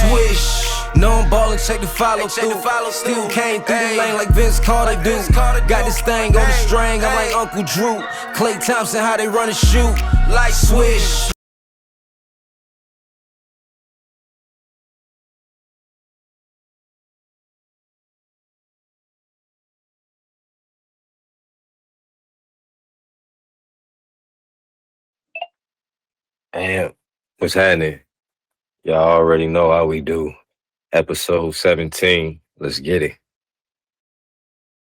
Swish. No, I'm ballin', check the follow through. Still came through the lane like Vince Carter do. Got this thing on the string, I'm like Uncle Drew. Clay Thompson, how they run and shoot. Like Swish. Damn, what's happening? Y'all already know how we do. Episode 17. Let's get it.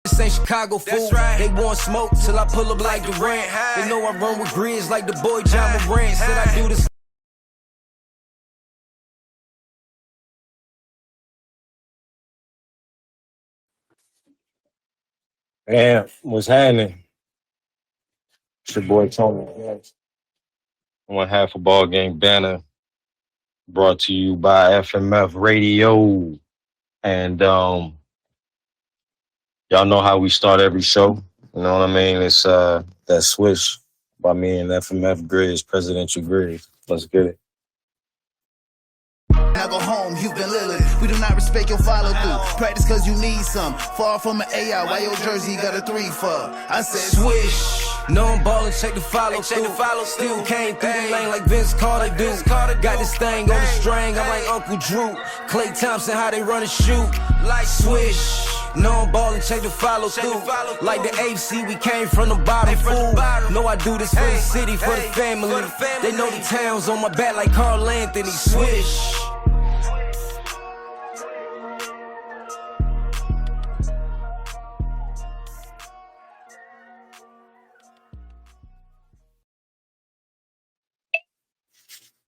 This ain't Chicago, fool. They want smoke till I pull up like Durant. They know I run with Grizz like the boy John Morant. Said I do this. Damn, what's happening? It's your boy Tony. One half of Ballgame Banter, brought to you by FMF Radio. And y'all know how we start every show. You know what I mean? It's that switch by me and FMF Grizz, Presidential Grizz. Let's get it. Now go home, you've been lilling. We do not respect your follow through. Practice cause you need some. Far from an AI, why your jersey got a 3 for? I said Swish. No, I'm ballin', check the follow through. Still came through the lane like Vince Carter do. Got this thing on the string, I'm like Uncle Drew. Clay Thompson, how they run and shoot. Like Swish. No, I'm ballin', check the follow through. Like the AFC, we came from the bottom, fool. No, I do this for the city, for the family. They know the town's on my back like Carl Anthony. Swish.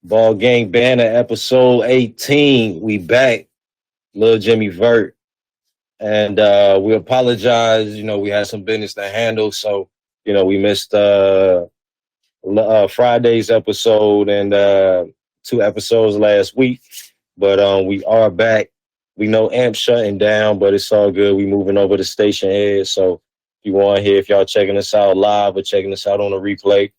Ballgame Banter, episode 18. We back. Lil Jimmy Vert. And we apologize. You know, we had some business to handle. So, you know, we missed Friday's episode and 2 episodes last week. But we are back. We know Amp's shutting down, but it's all good. We moving over to Station Head. So if you want to hear, if y'all checking us out live or checking us out on the replay,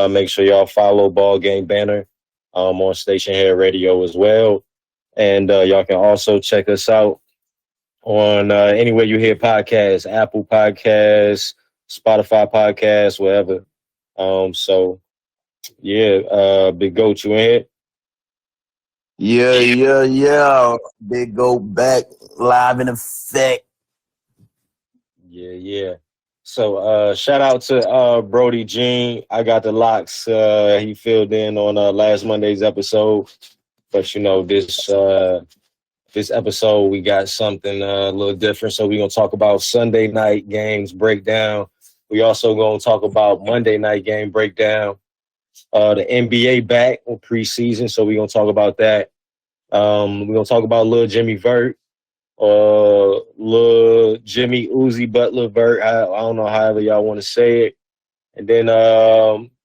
make sure y'all follow Ballgame Banter on Station Head Radio as well. And y'all can also check us out on anywhere you hear podcasts, Apple Podcasts, Spotify Podcasts, wherever. So, yeah, Big Goat, you in here? Yeah. Big Go back, live in effect. Yeah. So, shout out to Brody Jean. I got the locks. He filled in on last Monday's episode. But, you know, this episode, we got something a little different. So we're going to talk about Sunday night games breakdown. We also going to talk about Monday night game breakdown. The NBA back on preseason, so we're going to talk about that. We're going to talk about Lil Jimmy Vert, Lil Jimmy Uzi Butler Vert. I don't know however y'all want to say it. And then,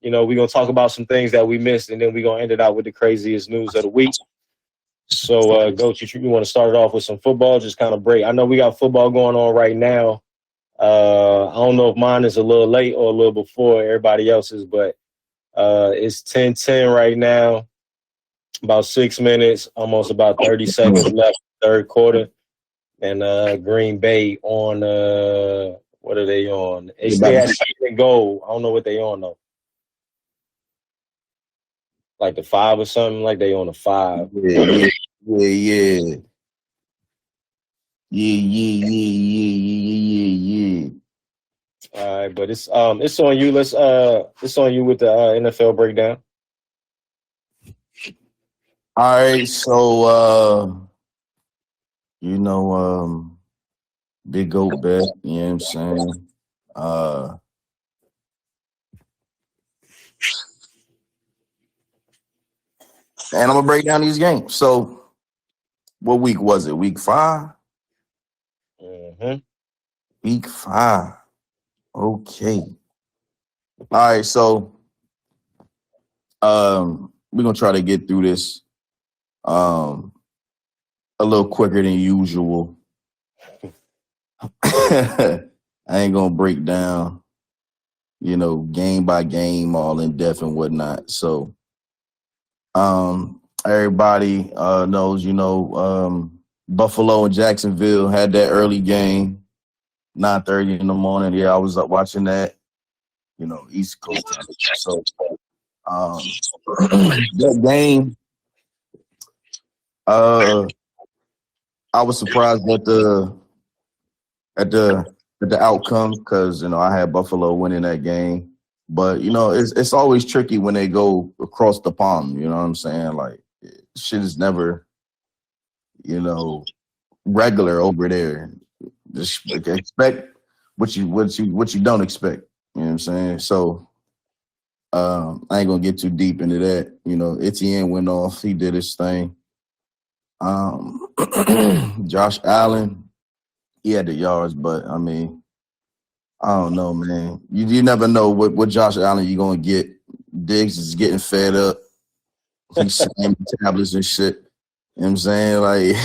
you know, we're going to talk about some things that we missed, and then we're going to end it out with the craziest news of the week. So, Goat, you want to start it off with some football, just kind of break. I know we got football going on right now. I don't know if mine is a little late or a little before everybody else's, but it's 10:10 right now, about 6 minutes, almost about 30 seconds left, third quarter. And Green Bay on, what are they on? They at 2nd and goal. I don't know what they on, though. Like the 5 or something, like they on the 5. Yeah. All right, but it's on you. It's on you with the NFL breakdown. All right, so you know, Big Goat back, you know what I'm saying? And I'm gonna break down these games. So what week was it? Week 5? Mm-hmm. Week 5. Okay. All right, so we're gonna try to get through this a little quicker than usual. I ain't gonna break down, you know, game by game, all in depth and whatnot. So everybody knows, Buffalo and Jacksonville had that early game, 9:30 in the morning. Yeah, I was up watching that, East Coast time. So that game, I was surprised at the outcome because I had Buffalo winning that game. But it's always tricky when they go across the pond. You know what I'm saying? Like shit is never regular over there. Just expect what you don't expect. You know what I'm saying? So I ain't gonna get too deep into that. Etienne went off. He did his thing. Josh Allen, he had the yards, but I mean, I don't know, man. You never know what Josh Allen you're gonna get. Diggs is getting fed up. He's slamming tablets and shit. You know what I'm saying? Like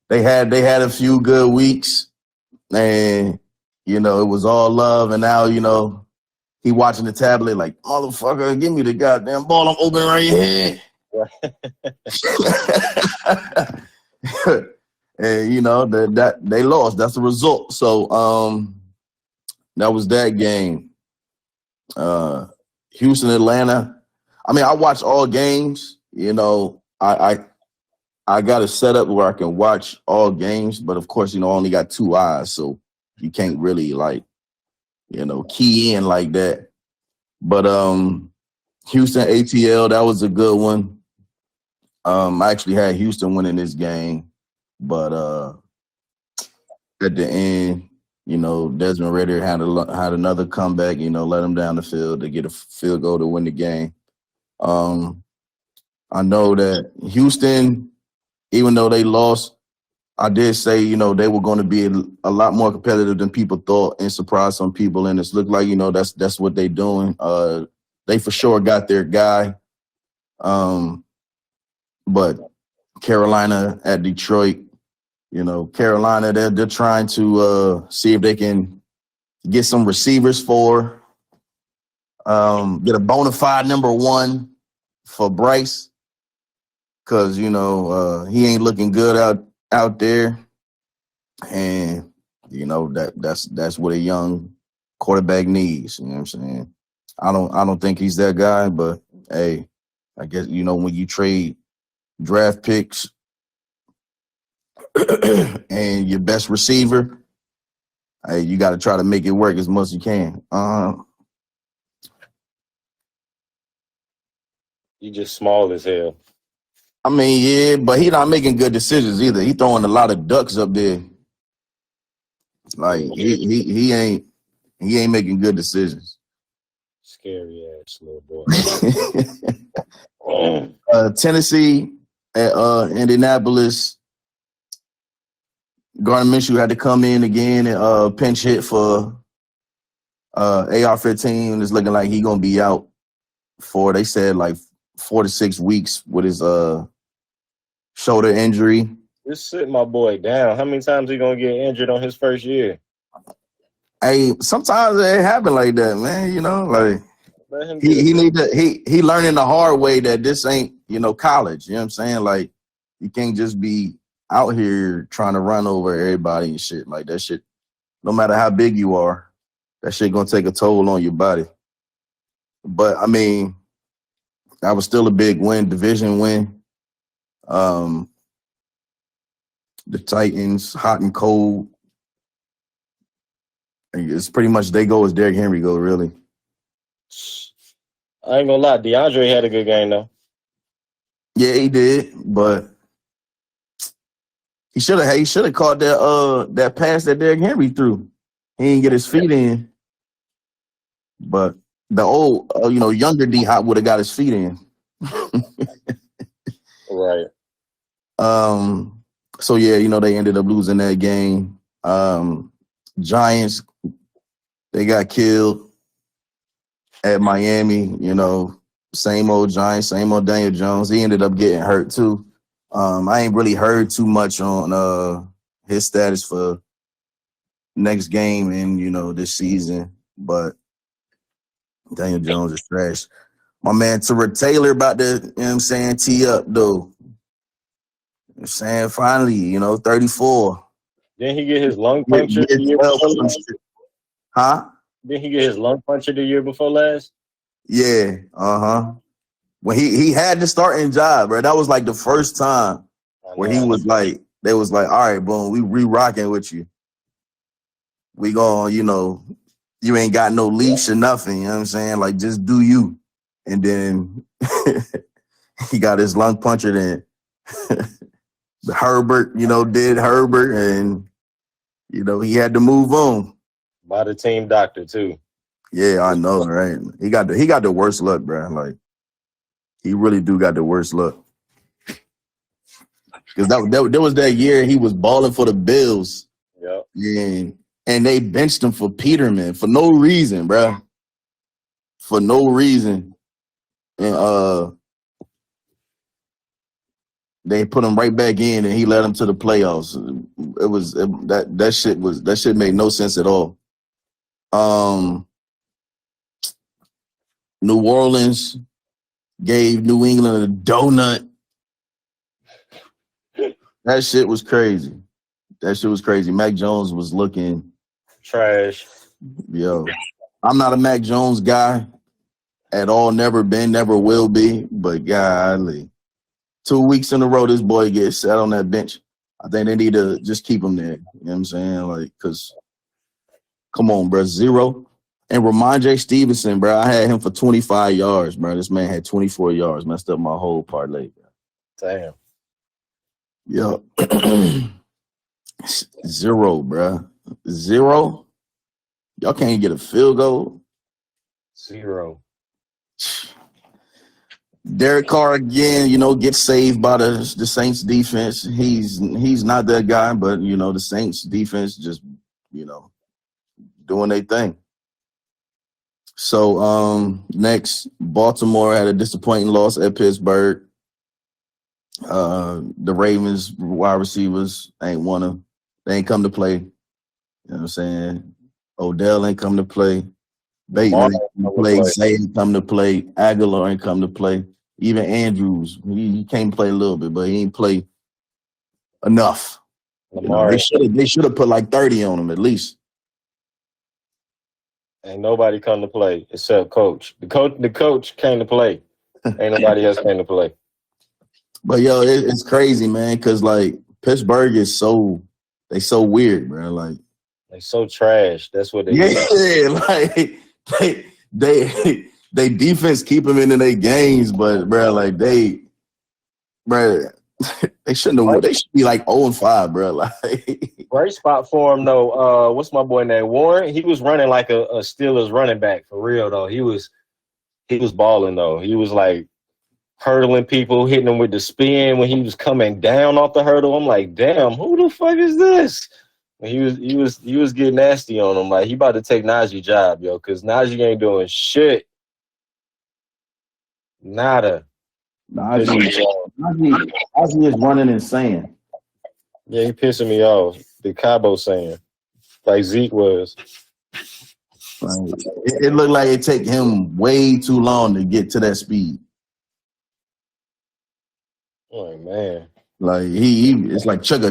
they had a few good weeks, and it was all love, and now he watching the tablet like, motherfucker, give me the goddamn ball. I'm open right here. And that they lost. That's the result. So that was that game. Houston, Atlanta. I mean, I watch all games. I got a setup where I can watch all games, but of course, I only got two eyes, so you can't really key in like that. But Houston ATL, that was a good one. I actually had Houston winning this game, but at the end, Desmond Ridder had another comeback, let him down the field to get a field goal to win the game. I know that Houston, even though they lost, I did say, they were going to be a lot more competitive than people thought and surprise some people. And it's looked like, that's what they're doing. They for sure got their guy. But Carolina at Detroit, Carolina, they're trying to see if they can get some receivers get a bona fide number one for Bryce. Cause he ain't looking good out there, and that's what a young quarterback needs. You know what I'm saying? I don't think he's that guy, but hey, I guess when you trade draft picks and your best receiver, hey, you got to try to make it work as much as you can. You just small as hell. I mean, yeah, but he not making good decisions either. He throwing a lot of ducks up there. Like he ain't making good decisions. Scary ass little boy. Tennessee at Indianapolis. Gardner Minshew had to come in again and pinch hit for AR-15. It's looking like he gonna be out for, they said, like 4 to 6 weeks with his shoulder injury. Just sit my boy down. How many times he gonna get injured on his first year? Hey, sometimes it happen like that, man. Like he learning the hard way that this ain't college. You know what I'm saying? Like you can't just be out here trying to run over everybody and shit. Like that shit, no matter how big you are, that shit gonna take a toll on your body. But I mean, that was still a big win, division win. The Titans, hot and cold. It's pretty much they go as Derrick Henry go, really. I ain't gonna lie, DeAndre had a good game though. Yeah, he did, but he should have caught that pass that Derrick Henry threw. He didn't get his feet in. But the old, younger D Hop would have got his feet in. Right. So yeah, they ended up losing that game. Giants, they got killed at Miami. Same old Giants, same old Daniel Jones. He ended up getting hurt too. I ain't really heard too much on his status for next game and this season, but Daniel Jones is trash. My man Tyrod Taylor about to, tee up though. saying finally, 34. Didn't he get his lung Year punctured the year 12 before or some last? shit. Huh? Didn't he get his lung punctured the year before last? Yeah. When he had the starting job, bro. That was like the first time I where he know. was like, they was like, all right, boom, we re-rocking with you. We going, you ain't got no leash or nothing, you know what I'm saying? Like, just do you. And then he got his lung punctured and Herbert, did Herbert, and, he had to move on. By the team doctor, too. Yeah, I know, right? He got the worst luck, bro. Like, he really do got the worst luck. Because that was that year he was balling for the Bills. Yep. Yeah. And they benched him for Peterman for no reason, bro. For no reason. And they put him right back in and he led them to the playoffs. That shit made no sense at all. New Orleans gave New England a donut. That shit was crazy. Mac Jones was looking trash. Yo, I'm not a Mac Jones guy at all. Never been, never will be. But golly, 2 weeks in a row, this boy gets sat on that bench. I think they need to just keep him there. You know what I'm saying? Like, because come on, bro, 0. And Ramondre Stevenson, bro, I had him for 25 yards, bro. This man had 24 yards, messed up my whole parlay, bro. Damn. Yo, 0, bro. 0. Y'all can't get a field goal. 0. Derek Carr again, gets saved by the Saints defense. He's not that guy, but the Saints defense just doing their thing. So next, Baltimore had a disappointing loss at Pittsburgh. The Ravens wide receivers they ain't come to play. You know what I'm saying? Odell ain't come to play. Bateman ain't come to play. Zay ain't come to play. Aguilar ain't come to play. Even Andrews, he came to play a little bit, but he ain't play enough. They should have put like 30 on him at least. Ain't nobody come to play except coach. The coach came to play. Ain't nobody else came to play. But yo, it's crazy, man, because like Pittsburgh is so weird, bro. Like they so trash. That's what they like they defense keep them in their games, but bro, like they shouldn't have. They should be like 0-5, bro. Like great spot for him though. What's my boy name? Warren. He was running like a Steelers running back for real though. He was balling though. He was like hurdling people, hitting them with the spin when he was coming down off the hurdle. I'm like, damn, who the fuck is this? And he was getting nasty on him. Like he about to take Najee's job, yo, because Najee ain't doing shit. Nada. Najee is running insane. Yeah, he pissing me off. The Cabo saying, like Zeke was. Like, it looked like it take him way too long to get to that speed. Oh man. Like he it's like chugga.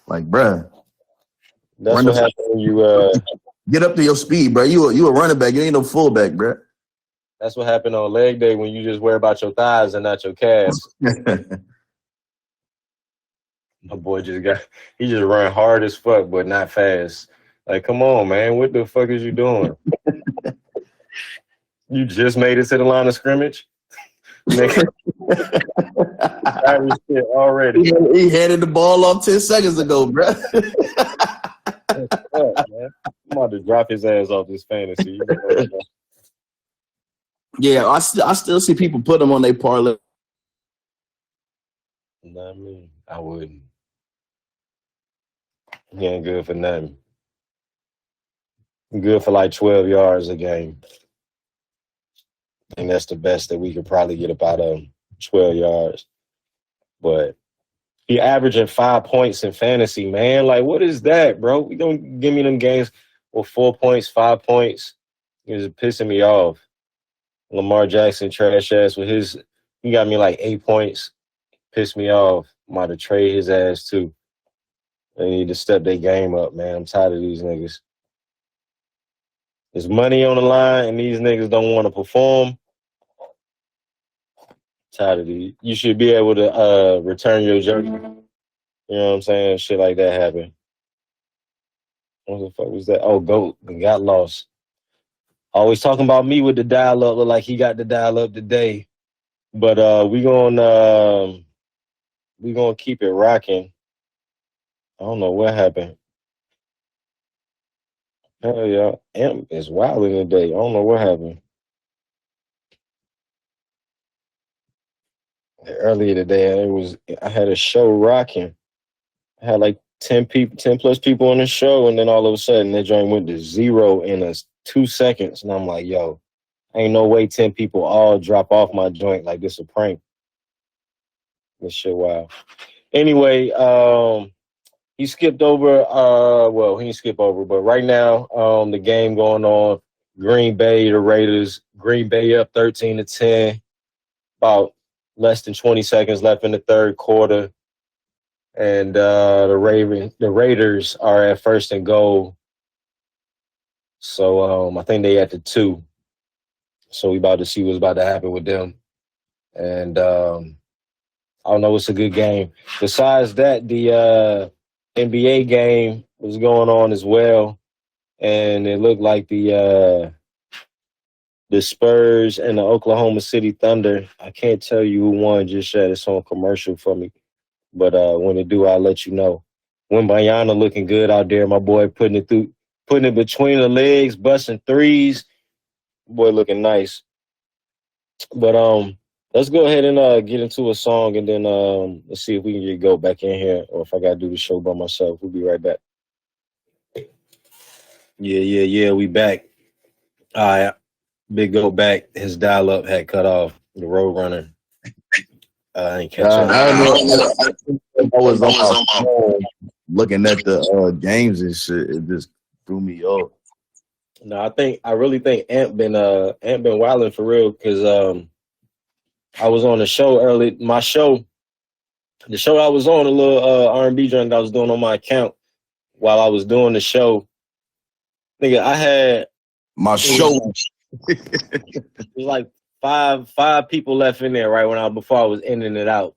Like, bruh. That's what happens when you get up to your speed, bro. You a running back. You ain't no fullback, bro. That's what happened on leg day when you just worry about your thighs and not your calves. My boy just ran hard as fuck, but not fast. Like, come on, man. What the fuck is you doing? You just made it to the line of scrimmage? Already. He handed the ball off 10 seconds ago, bro. I'm about to drop his ass off this fantasy. Yeah, I still see people put him on their parlay. Not me. I wouldn't. He ain't good for nothing. Good for like 12 yards a game. And that's the best that we could probably get up out of him, 12 yards. But he averaging 5 points in fantasy, man. Like, what is that, bro? You don't give me them games with 4 points, 5 points. It's pissing me off. Lamar Jackson, trash ass with he got me like 8 points. Pissed me off. Might have traded his ass too. They need to step their game up, man. I'm tired of these niggas. There's money on the line, and these niggas don't want to perform. Tired of these. You should be able to return your jersey. You know what I'm saying? Shit like that happen. What the fuck was that? Oh, GOAT. Got lost. Always talking about me with the dial-up. Look like he got the dial-up today. But we gonna keep it rocking. I don't know what happened. Hell yeah. Amp is wilding today. I don't know what happened. Earlier today, I had a show rocking. I had like 10 plus people on the show, and then all of a sudden that joint went to 0 in 2 seconds. And I'm like, yo, ain't no way 10 people all drop off my joint like this a prank. This shit wild. Anyway, he skipped over, well, he didn't skip over, but right now, the game going on, Green Bay, the Raiders, Green Bay up 13-10, about less than 20 seconds left in the third quarter. And the Raiders are at first and goal. So I think they at the 2. So we about to see what's about to happen with them. And I don't know, it's a good game. Besides that, the NBA game was going on as well. And it looked like the Spurs and the Oklahoma City Thunder. I can't tell you who won just yet. It's on commercial for me. But when it do, I'll let you know. Wembanyama looking good out there. My boy putting it between the legs, busting threes. Boy looking nice. But let's go ahead and get into a song, and then let's see if we can go back in here, or if I gotta do the show by myself. We'll be right back. Yeah. We back. All right. Big go back. His dial-up had cut off. The road runner. I ain't catch up. I was on my phone looking at the games and shit. It just threw me off. No, I really think Ant been wilding for real, because I was on the show early. The show I was on, a little R&B joint that I was doing on my account while I was doing the show. Nigga, I had my show. It was like five people left in there right before I was ending it out.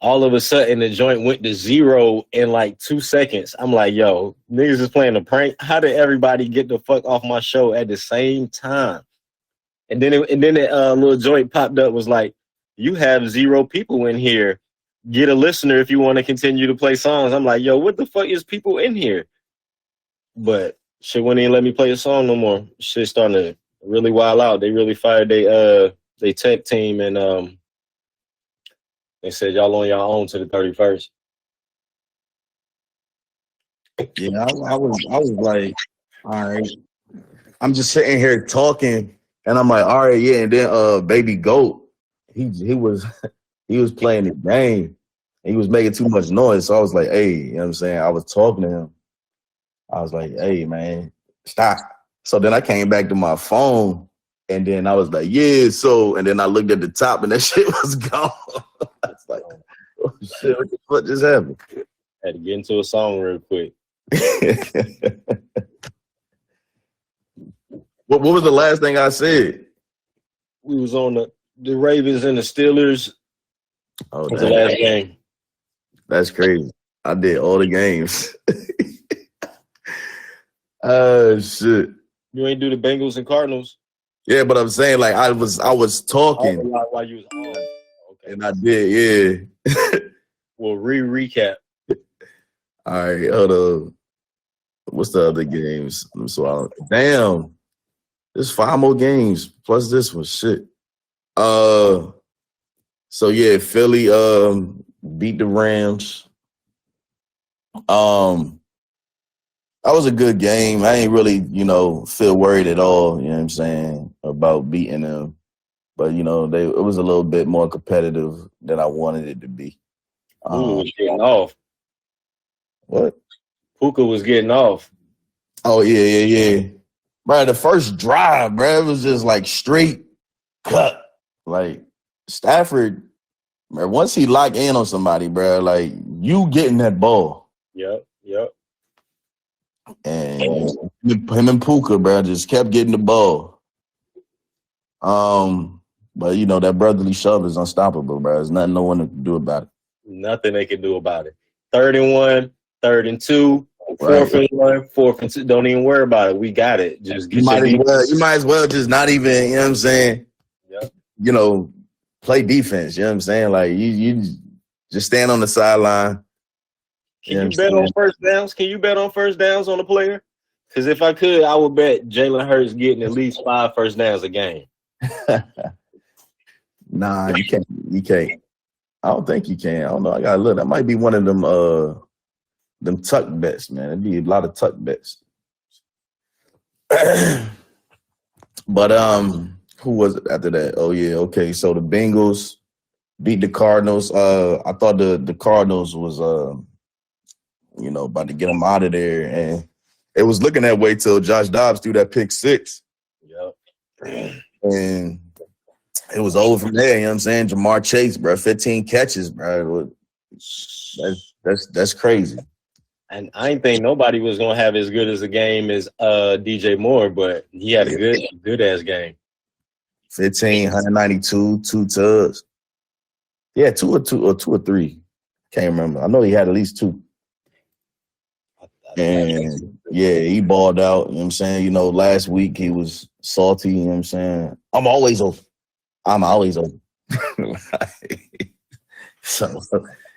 All of a sudden, the joint went to 0 in like 2 seconds. I'm like, yo, niggas is playing a prank. How did everybody get the fuck off my show at the same time? And then that little joint popped up, was like, you have 0 people in here. Get a listener if you want to continue to play songs. I'm like, yo, what the fuck is people in here? But shit wouldn't even let me play a song no more. Shit starting to really wild out. They really fired they tech team, and they said y'all on your own to the 31st. Yeah, I was like, all right. I'm just sitting here talking, and I'm like, all right, yeah. And then Baby Goat, he was playing the game. And he was making too much noise. So I was like, hey, you know what I'm saying? I was talking to him. I was like, hey, man, stop. So then I came back to my phone, and then I was like, yeah, so, and then I looked at the top, and that shit was gone. I was like, oh, shit, what the fuck just happened? Had to get into a song real quick. What was the last thing I said? We was on the Ravens and the Steelers. Oh, that was the last game. That's crazy. I did all the games. Shit. You ain't do the Bengals and Cardinals? Yeah, but I'm saying, like, I was talking. While you was on. Okay. And I did, yeah. Well, recap. All right, hold on. What's the other games? Damn. There's 5 more games plus this one. Shit. So yeah, Philly beat the Rams. That was a good game. I ain't really, feel worried at all, you know what I'm saying, about beating them. But, it was a little bit more competitive than I wanted it to be. Puka was getting off. What? Puka was getting off. Oh, yeah. Bro, the first drive, bro, it was just like straight cut. Like, Stafford Man, once he lock in on somebody, bro, like you getting that ball. Yep. And him and Puka, bro, just kept getting the ball. But you know that brotherly shove is unstoppable, bro. There's nothing no one can do about it. Nothing they can do about it. 3rd and 1, 3rd and 2, 4th and 1, 4th and 2. Don't even worry about it. We got it. Just get you might as well just not even, you know what I'm saying? Yep. You know, play defense. You know what I'm saying? Like you just stand on the sideline. Can you bet on first downs? Can you bet on first downs on a player? Because if I could, I would bet Jalen Hurts getting at least 5 first downs a game. Nah, you can't. You can't. I don't think you can. I don't know. I gotta look. That might be one of them tuck bets, man. It'd be a lot of tuck bets. But who was it after that? Oh yeah, okay. So the Bengals beat the Cardinals. I thought the Cardinals was about to get them out of there, and it was looking that way till Josh Dobbs threw that pick 6. Yep. And it was over from there. You know what I'm saying? Jamar Chase, bro, 15 catches, bro. That's crazy. And I didn't think nobody was gonna have as good as a game as DJ Moore, but he had a good ass game. 15, 192, 2 tugs. Yeah, 2 or 3. Can't remember. I know he had at least 2. And yeah, he balled out. You know what I'm saying? You know, last week he was salty. You know what I'm saying? I'm always open. So,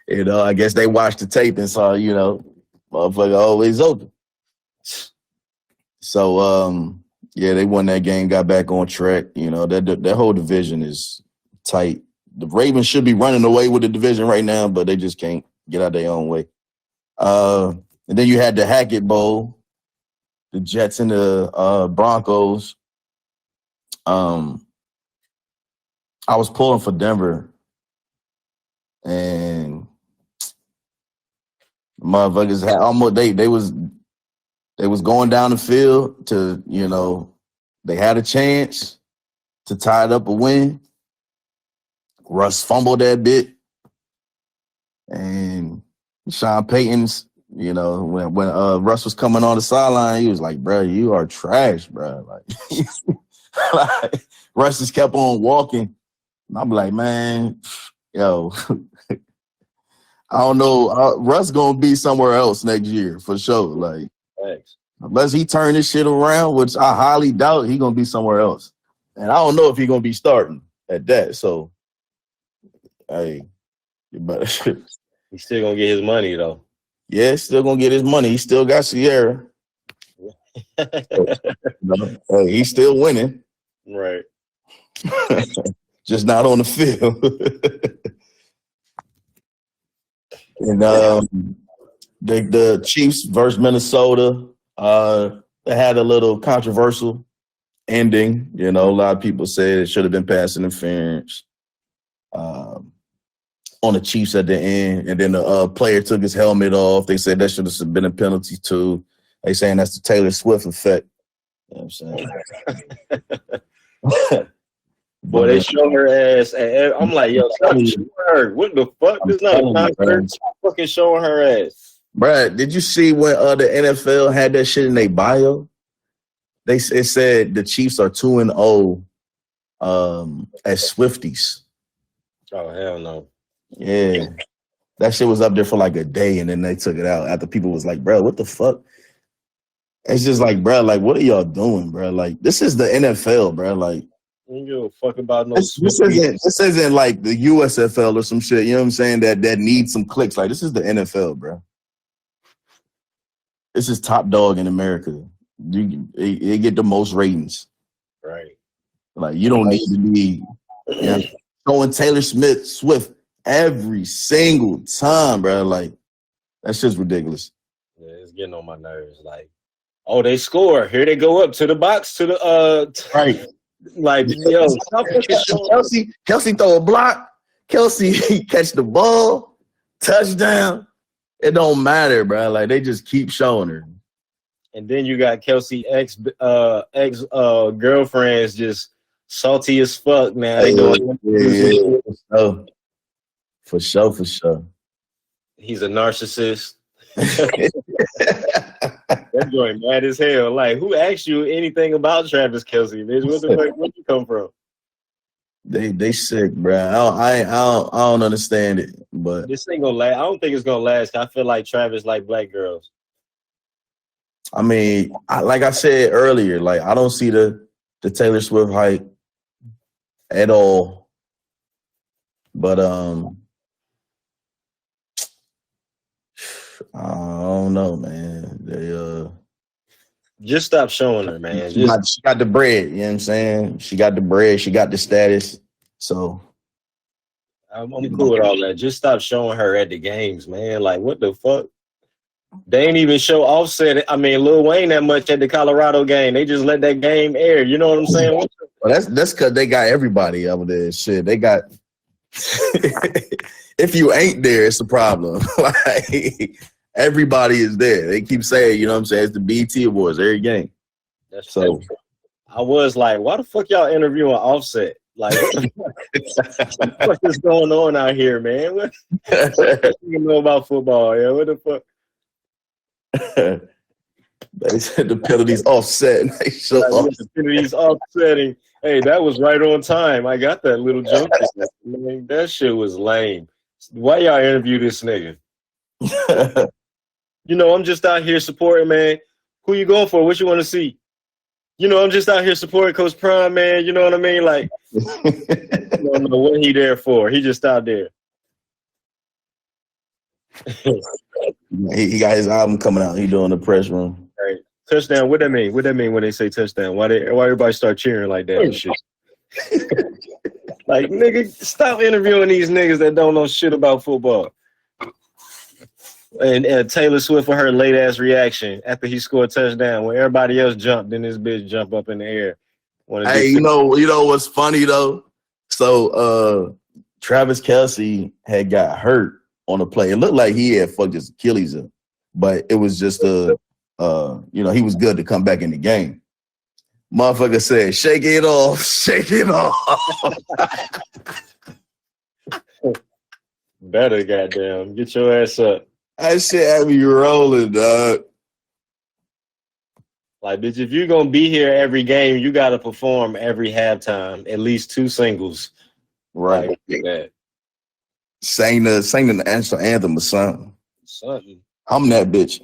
I guess they watched the tape and saw, motherfucker always open. So, yeah, they won that game, got back on track. You know, that whole division is tight. The Ravens should be running away with the division right now, but they just can't get out their own way. And then you had the Hackett Bowl, the Jets and the Broncos. I was pulling for Denver, and motherfuckers had almost they was going down the field to, they had a chance to tie it up a win. Russ fumbled that bit, and Sean Payton's, when Russ was coming on the sideline, he was like, "Bro, you are trash, bro." Like Russ just kept on walking. And I'm like, man, yo, I don't know. Russ gonna be somewhere else next year for sure. Like, thanks. Unless he turn this shit around, which I highly doubt, he gonna be somewhere else. And I don't know if he gonna be starting at that. So, hey, but he's still gonna get his money though. Yeah, still gonna get his money. He still got Sierra. Hey, he's still winning. Right. Just not on the field. And the Chiefs versus Minnesota, they had a little controversial ending. A lot of people said it should have been pass interference on the Chiefs at the end. And then the player took his helmet off. They said that should have been a penalty too. They saying that's the Taylor Swift effect. You know what I'm saying? Boy, they show her ass. I'm like, yo, stop showing her. What the fuck? This not a concert. Stop fucking showing her ass. Bruh, did you see when the NFL had that shit in their bio? It said the Chiefs are 2-0 as Swifties. Oh, hell no. Yeah. That shit was up there for like a day, and then they took it out after people was like, bro, what the fuck? It's just like, bro, like, what are y'all doing, bro? Like, this is the NFL, bro. Like, I don't give a fuck about no. This isn't like the USFL or some shit. You know what I'm saying? That needs some clicks. Like, this is the NFL, bro. This is top dog in America. They get the most ratings. Right. Like, you don't need to be showing Taylor Swift every single time, bro. Like, that's just ridiculous. Yeah, it's getting on my nerves. Like, oh, they score. Here they go up to the box to the right. Like, yo, Kelsey throw a block. Kelsey catch the ball. Touchdown. It don't matter, bro. Like, they just keep showing her. And then you got Kelsey ex girlfriends just salty as fuck now. They doing For sure, for sure. He's a narcissist. That joint mad as hell. Like, who asked you anything about Travis Kelce, bitch? What the fuck? Where'd you come from? They sick, bro. I don't understand it, but This ain't gonna last. I don't think it's gonna last. I feel like Travis like black girls. I mean, like I said earlier, like I don't see the Taylor Swift hype at all. But I don't know, man. They Just stop showing her, man. she got the bread, you know what I'm saying? She got the bread, she got the status. So I'm cool with all that. Just stop showing her at the games, man. Like, what the fuck? They ain't even show Offset. I mean, Lil Wayne that much at the Colorado game. They just let that game air. You know what I'm saying? well, that's because they got everybody over there. Shit, they got. If you ain't there, it's a problem. Like everybody is there. They keep saying, you know what I'm saying? It's the BT Awards every game. That's so. true. I was like, why the fuck y'all interviewing Offset? Like, what the fuck is going on out here, man? What you know about football? Yeah, what the fuck? They said the penalties offset. The penalties offsetting. Hey, that was right on time. I got that little joke. Man, that shit was lame. Why y'all interview this nigga? You know, I'm just out here supporting, man. Who you going for? What you want to see? You know, I'm just out here supporting Coach Prime, man. You know what I mean? Like, I don't know what he there for. He just out there. He got his album coming out. He doing the press room. Right. Touchdown. What that mean? What that mean when they say touchdown? Why everybody start cheering like that and shit? Like, nigga, stop interviewing these niggas that don't know shit about football. And Taylor Swift for her late ass reaction after he scored a touchdown when everybody else jumped, then this bitch jump up in the air. Hey, you know what's funny though? So Travis Kelce had got hurt on a play. It looked like he had fucked his Achilles up, but it was just he was good to come back in the game. Motherfucker said, shake it off, shake it off. Better, goddamn. Get your ass up. That shit had me rolling, dog. Like, bitch, if you're going to be here every game, you got to perform every halftime, at least 2 singles. Right. Like that. Sang the national anthem or something. Something. I'm that bitch.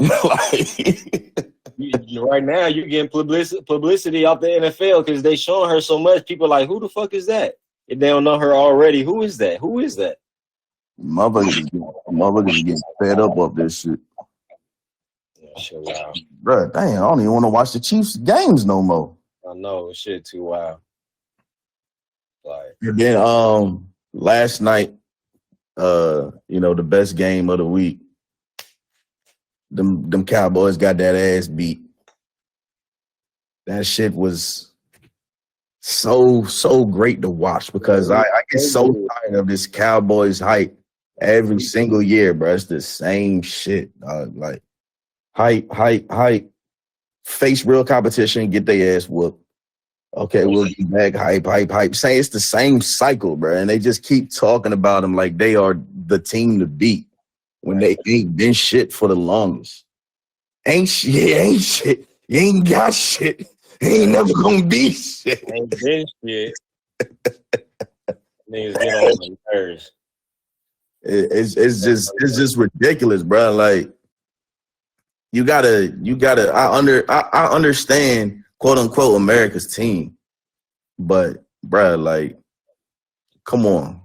Right now, you're getting publicity off the NFL because they showing her so much. People are like, who the fuck is that? If they don't know her already, who is that? Who is that? Motherfuckers getting fed up of this shit. Yeah, shit wild. Bro, dang, I don't even want to watch the Chiefs games no more. I know, shit too wild. Like, And then last night, the best game of the week, them Cowboys got that ass beat. That shit was so great to watch because I get so tired of this Cowboys hype every single year, bro. It's the same shit. Like hype, face real competition, get their ass whooped. Okay, we'll be back, hype. Saying it's the same cycle, bro. And they just keep talking about them like they are the team to beat when they ain't been shit for the longest. Ain't shit. You ain't got shit. Ain't never gonna be shit. Ain't been shit. Niggas get on my nerves. It's just ridiculous, bro. Like you gotta. I understand, quote unquote, America's team, but bro, like, come on,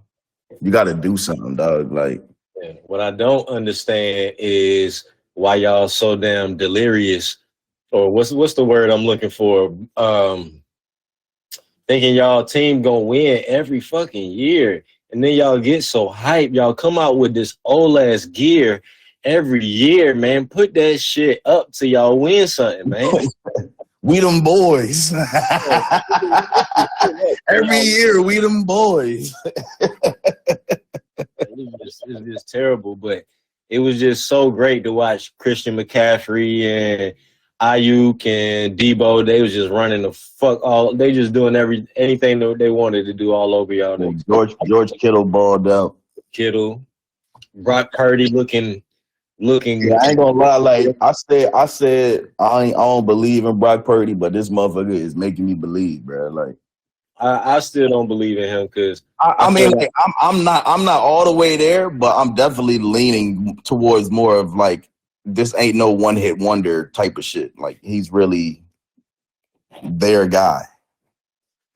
you gotta do something, dog. Like, what I don't understand is why y'all so damn delirious, or what's the word I'm looking for? Thinking y'all team gonna win every fucking year. And then y'all get so hyped. Y'all come out with this old ass gear every year, man. Put that shit up till y'all win something, man. We them boys. Every year, we them boys. It's just terrible, but it was just so great to watch Christian McCaffrey and Ayuk and Debo. They was just running the fuck all. They just doing anything that they wanted to do all over y'all. George Kittle balled out. Kittle, Brock Purdy looking. Yeah, I ain't gonna lie. Like I said, I don't believe in Brock Purdy, but this motherfucker is making me believe, bro. Like, I still don't believe in him because I mean, like, I'm not all the way there, but I'm definitely leaning towards more of like this ain't no one hit wonder type of shit. Like he's really their guy.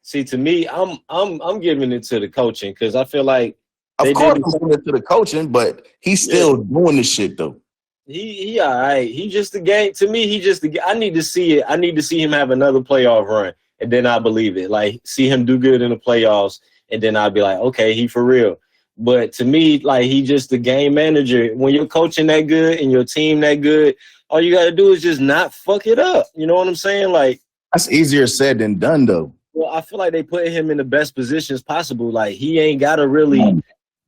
see to me, I'm giving it to the coaching because I feel like Of they course, did. I'm giving it to the coaching, but he's still doing this shit though. He all right. He just the game. To me, he just the. I need to see it. I need to see him have another playoff run, and then I believe it. Like see him do good in the playoffs, and then I'll be like, okay, he for real. But to me, like he just the game manager. When you're coaching that good and your team that good, all you got to do is just not fuck it up. You know what I'm saying? Like, That's easier said than done though. well, I feel like they put him in the best positions possible. Like he ain't got to really.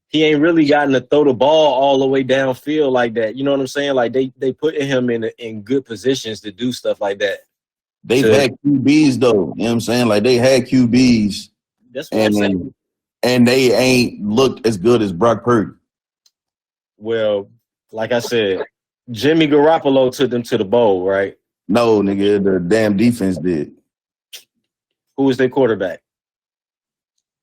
He ain't really gotten to throw the ball all the way downfield like that. You know what I'm saying? Like they put him in good positions to do stuff like that. They've had QBs though. You know what I'm saying? Like they had QBs That's what I'm saying. and they ain't looked as good as Brock Purdy. Well, like I said, Jimmy Garoppolo took them to the bowl, right? No, nigga, the damn defense did. Who was their quarterback?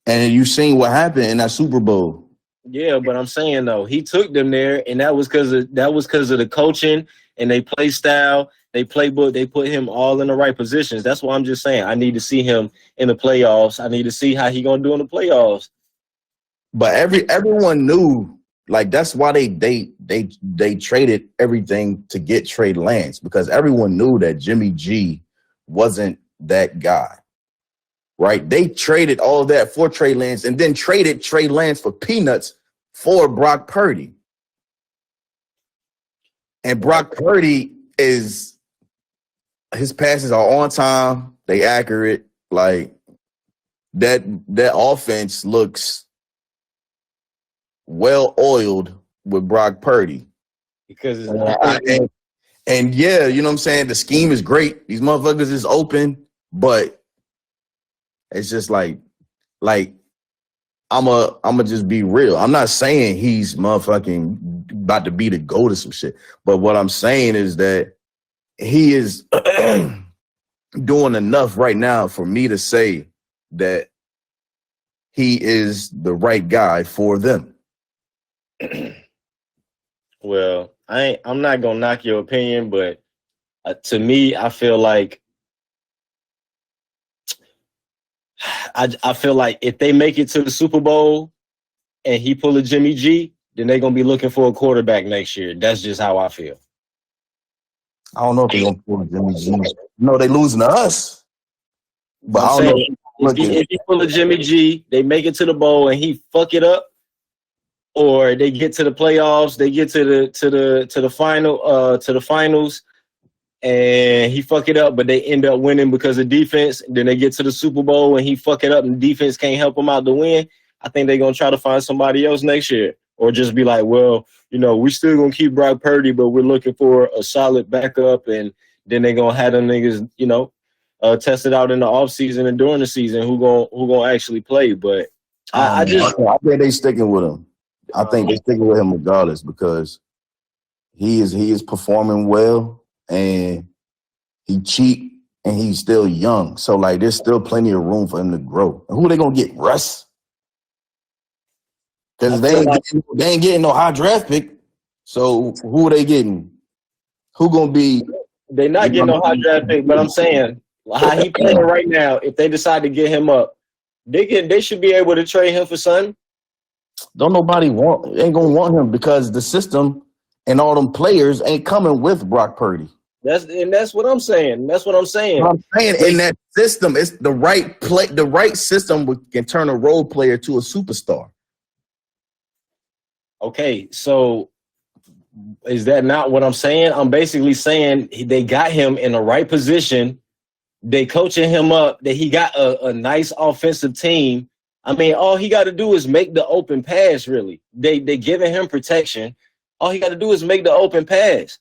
And you seen what happened in that Super Bowl. Yeah, but I'm saying though, he took them there, and that was because of the coaching and they play style, they playbook. They put him all in the right positions. That's why I'm just saying I need to see him in the playoffs. I need to see how he gonna do in the playoffs. But everyone knew, like that's why they traded everything to get Trey Lance because everyone knew that Jimmy G wasn't that guy. Right? They traded all of that for Trey Lance and then traded Trey Lance for peanuts for Brock Purdy. And Brock Purdy his passes are on time, they accurate. Like that offense looks well oiled with Brock Purdy. Because and yeah, you know what I'm saying? The scheme is great. These motherfuckers is open, but it's just like I'ma just be real. I'm not saying he's motherfucking about to be the GOAT or some shit. But what I'm saying is that he is doing enough right now for me to say that he is the right guy for them. well, I'm not gonna knock your opinion, but to me, I feel like I feel like if they make it to the Super Bowl and he pull a Jimmy G, then they're gonna be looking for a quarterback next year. That's just how I feel. I don't know if they're gonna pull Jimmy G. No, they losing to us. But I'm I don't saying, know. if he pull a Jimmy G, they make it to the bowl and he fuck it up, or they get to the playoffs, they get to the finals, and he fuck it up, but they end up winning because of defense. Then they get to the Super Bowl and he fuck it up and defense can't help him out to win. I think they're going to try to find somebody else next year or just be like, well, you know, we still going to keep Brock Purdy, but we're looking for a solid backup. And then they're going to have them niggas, you know, test it out in the offseason and during the season who gonna actually play. But I think they sticking with him. I think they sticking with him regardless because he is performing well. And he cheap and he's still young. So, like, there's still plenty of room for him to grow. And who are they going to get? Russ? Because they ain't getting no high draft pick. So, who are they getting? Who going to be? They're not getting no high draft pick, but I'm saying how he playing right now, if they decide to get him up, they should be able to trade him for something. Ain't going to want him because the system and all them players ain't coming with Brock Purdy. That's what I'm saying. I'm saying in that system, it's the right play. The right system can turn a role player to a superstar. Okay, so is that not what I'm saying? I'm basically saying they got him in the right position. They coaching him up. That he got a nice offensive team. I mean, all he got to do is make the open pass. Really, they giving him protection. All he got to do is make the open pass.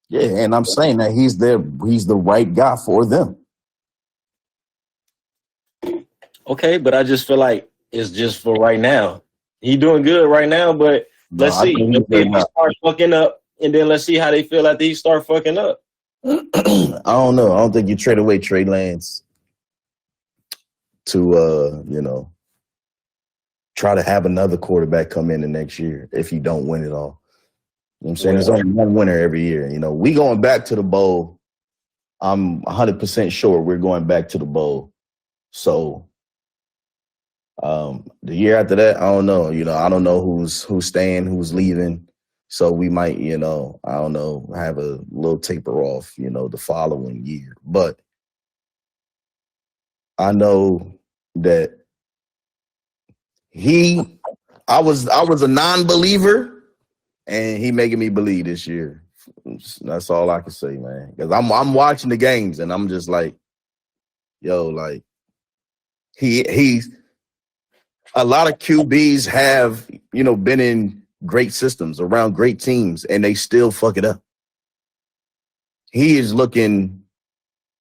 Yeah, and I'm saying that he's the right guy for them. Okay, but I just feel like it's just for right now. He doing good right now, but No, Let's I see. think Let's see they're if he not. start fucking up, and then let's see how they feel after he start fucking up. I don't know. I don't think you trade away Trey Lance to try to have another quarterback come in the next year if you don't win it all. You know what I'm saying? There's only one winner every year. We going back to the bowl. I'm 100% sure we're going back to the bowl. So the year after that, I don't know. I don't know who's staying, who's leaving. So we might, I don't know, have a little taper off, the following year. But I know that I was a non-believer, and he making me believe this year. That's all I can say, man. Because I'm watching the games, and I'm just like, yo, like he's a lot of QBs have been in great systems around great teams, and they still fuck it up. He is looking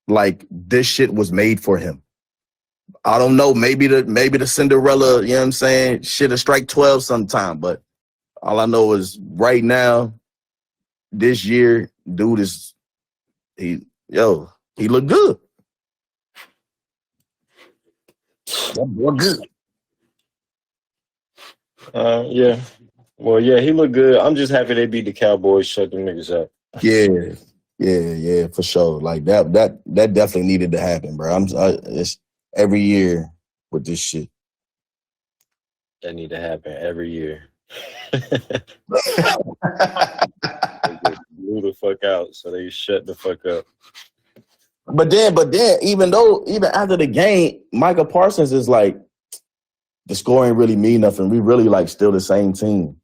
like this shit was made for him. I don't know. Maybe the Cinderella, you know what I'm saying, shit a strike 12 sometime. But all I know is right now, this year, dude he looked good. That boy good. Yeah. Well, yeah, he looked good. I'm just happy they beat the Cowboys, shut them niggas up. Yeah, for sure. Like that definitely needed to happen, bro. It's every year with this shit. That need to happen every year. They just blew the fuck out, so they shut the fuck up. But then, even after the game, Micah Parsons is like, the score ain't really mean nothing. We really like still the same team.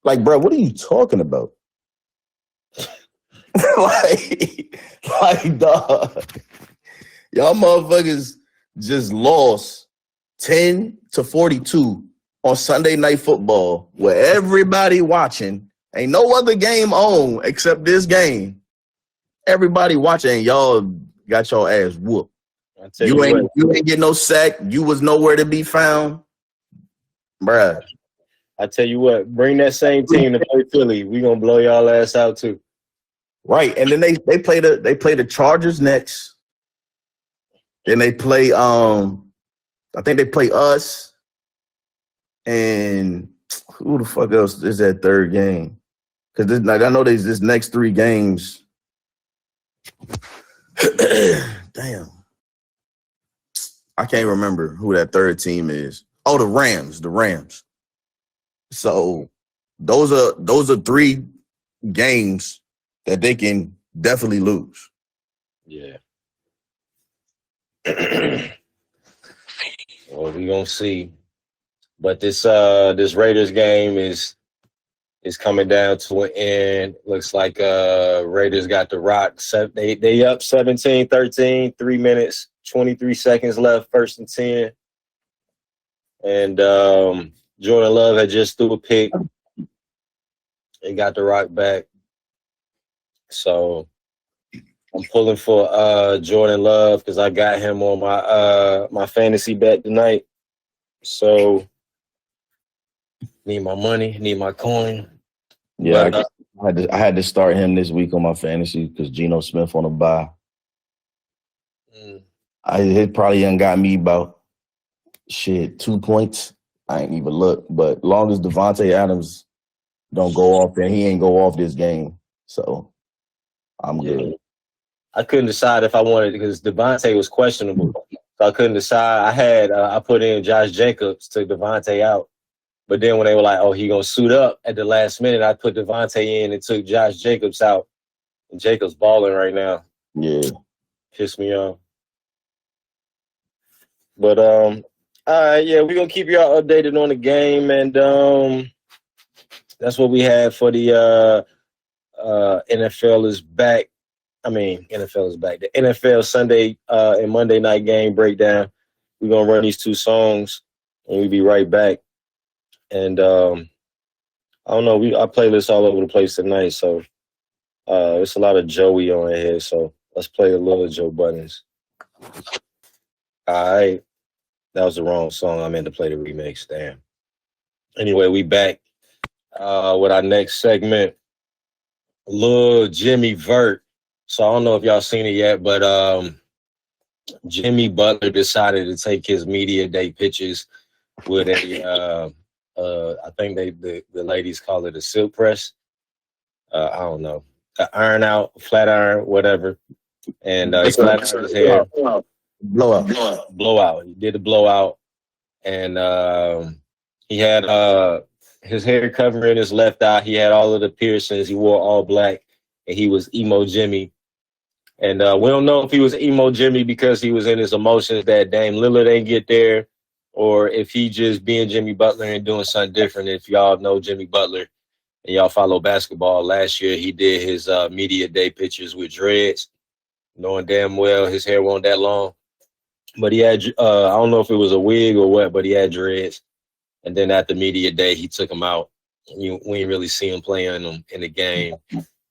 Like, bro, what are you talking about? like, dog, y'all motherfuckers just lost 10-42 on Sunday Night Football, where everybody watching, ain't no other game on except this game. Everybody watching, y'all got your ass whooped. You ain't get no sack. You was nowhere to be found, bruh. I tell you what, bring that same team to play Philly. We gonna blow y'all ass out too. Right, and then they play the Chargers next. Then they play I think they play us, and who the fuck else is that third game? Because I know there's this next three games. Damn. I can't remember who that third team is. Oh, the Rams. So those are three games that they can definitely lose. Yeah. Well, we gonna see. But this Raiders game is coming down to an end. Looks like Raiders got the rock. They up 17-13, 3 minutes, 23 seconds left, first and 10. And Jordan Love had just threw a pick and got the rock back. So I'm pulling for Jordan Love because I got him on my fantasy bet tonight. So need my money, need my coin. Yeah, I had to start him this week on my fantasy because Geno Smith on a bye. It probably ain't got me about 2 points. I ain't even look, but long as Devontae Adams don't go off, then he ain't go off this game. So I'm good. I couldn't decide if I wanted because Devontae was questionable, so I couldn't decide. I put in Josh Jacobs, took Devontae out, but then when they were like, "Oh, he gonna suit up at the last minute," I put Devontae in and took Josh Jacobs out. And Jacobs balling right now. Yeah, pissed me off. But yeah, we're gonna keep y'all updated on the game, and that's what we had for the NFL is back. I mean, NFL is back. The NFL Sunday and Monday night game breakdown. We're gonna run these two songs, and we'll be right back. And I don't know, our playlist all over the place tonight, so it's a lot of Joey on here. So let's play a little Joe Buttons. All right. That was the wrong song. I meant to play the remix. Damn. Anyway, we back. with our next segment, Lil Jimmy Vert. So I don't know if y'all seen it yet, but Jimmy Butler decided to take his media day pictures with a I think the ladies call it a silk press. I don't know, an iron out, flat iron, whatever. And he flat ironed his hair, Blowout. blowout. He did a blowout, and he had his hair covering his left eye. He had all of the piercings. He wore all black, and he was emo Jimmy. And we don't know if he was emo Jimmy because he was in his emotions that Dame Lillard ain't get there, or if he just being Jimmy Butler and doing something different. If y'all know Jimmy Butler and y'all follow basketball, last year he did his media day pictures with dreads, knowing damn well his hair wasn't that long. But he had, I don't know if it was a wig or what, but he had dreads. And then at the media day, he took him out. We ain't really see him playing them in the game.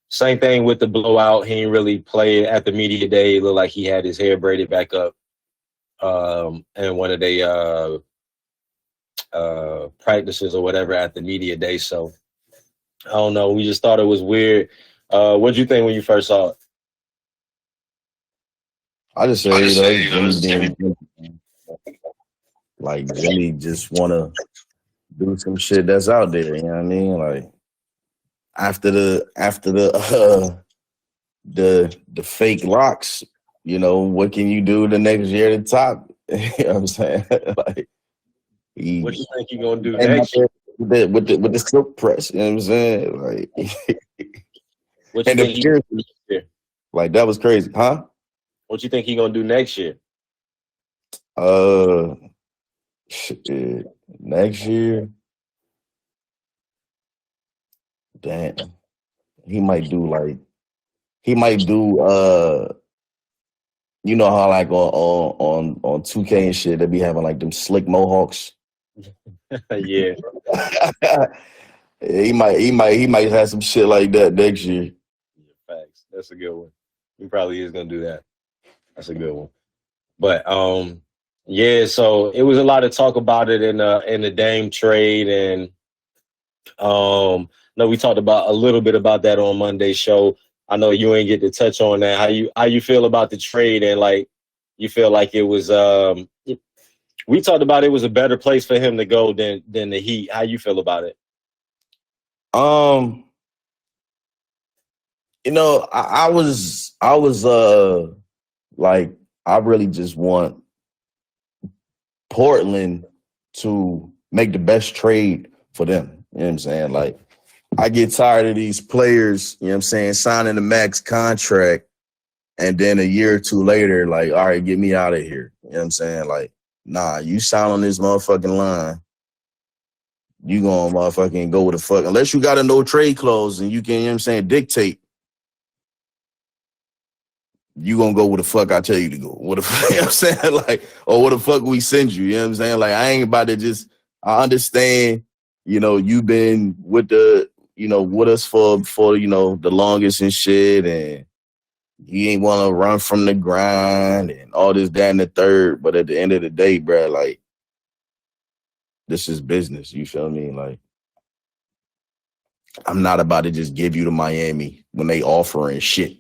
Same thing with the blowout. He ain't really play at the media day. It looked like he had his hair braided back up. And one of the practices or whatever at the media day. So I don't know. We just thought it was weird. What'd you think when you first saw it? I just say, like Jimmy just want to do some shit that's out there. You know what I mean? Like after the fake locks, you know, what can you do the next year at the top? You know what I'm saying? Like, what do you think you're gonna do next year? With the silk press? You know what I'm saying? Like, what you think next year? Like that was crazy, huh? What you think he gonna do next year? Shit, next year, damn, he might do you know how like on 2K and shit they be having like them slick mohawks. Yeah. He might have some shit like that next year. Facts. That's a good one. He probably is gonna do that. That's a good one. But yeah, so it was a lot of talk about it in the Dame trade, and no, we talked about a little bit about that on Monday's show. I know you ain't get to touch on that. How you feel about the trade, and like you feel like it was we talked about it was a better place for him to go than the Heat. How you feel about it? You know, I was like, I really just want Portland to make the best trade for them. You know what I'm saying? Like, I get tired of these players, you know what I'm saying, signing a max contract, and then a year or two later, like, all right, get me out of here. You know what I'm saying? Like, nah, you sign on this motherfucking line, you gonna motherfucking go with the fuck. Unless you got a no trade clause and you can, you know what I'm saying, dictate, you gonna go where the fuck I tell you to go. What the fuck, you know what I'm saying? Like, or what the fuck we send you, you know what I'm saying? Like, I ain't about to just, I understand, you know, you've been with with us for, you know, the longest and shit, and you ain't want to run from the grind and all this, that, and the third. But at the end of the day, bro, like, this is business. You feel me? Like, I'm not about to just give you to Miami when they offering shit.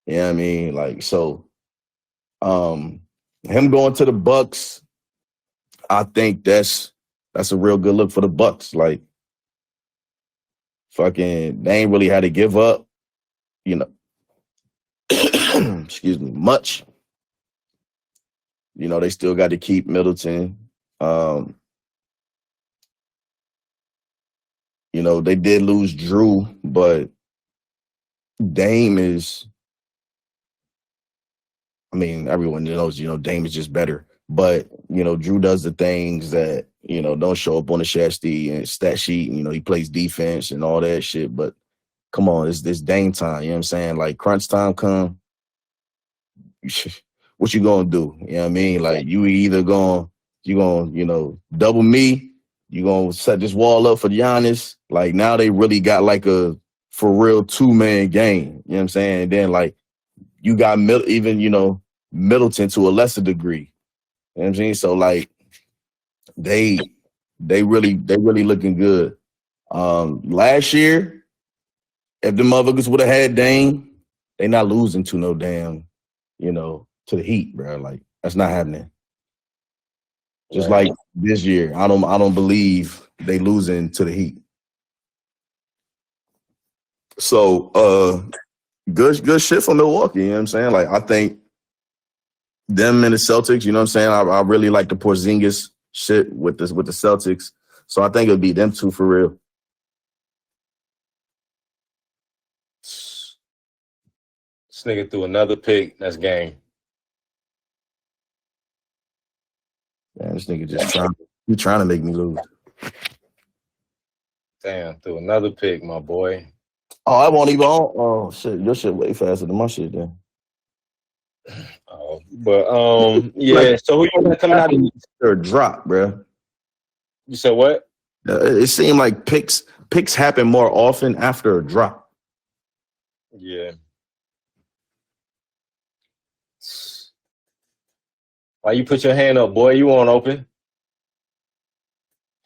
You know what I mean? Like, so, him going to the Bucks, I think that's a real good look for the Bucks. Like, fucking, they ain't really had to give up, you know, excuse me, much. You know, they still got to keep Middleton. You know, they did lose Drew, but Dame is, I mean, everyone knows, you know, Dame is just better. But, you know, Drew does the things that, you know, don't show up on the stat sheet. You know, he plays defense and all that shit. But come on, it's this Dame time. You know what I'm saying? Like, crunch time come, what you gonna do? You know what I mean? Like, you either you know, double me, you gonna set this wall up for Giannis. Like, now they really got like a for real 2-man game. You know what I'm saying? And then, like, you got even, you know, Middleton to a lesser degree. You know what I'm saying? So, like, they really looking good. Last year, if the motherfuckers would have had Dame, they not losing to no damn, to the Heat, bro. Like that's not happening. Just Right. like this year, I don't believe they losing to the Heat. So, good shit for Milwaukee. You know what I'm saying? Like I think them and the Celtics. You know what I'm saying? I really like the Porzingis shit with the Celtics. So I think it'll be them two for real. This nigga threw another pick. That's game. Man, this nigga just trying to make me lose. Damn, threw another pick, my boy. Oh, I won't even. Oh shit, your shit way faster than my shit then. Oh, but yeah. So who you got coming out? After a drop, bro. You said what? It seemed like picks happen more often after a drop. Yeah. Why you put your hand up, boy? You weren't open.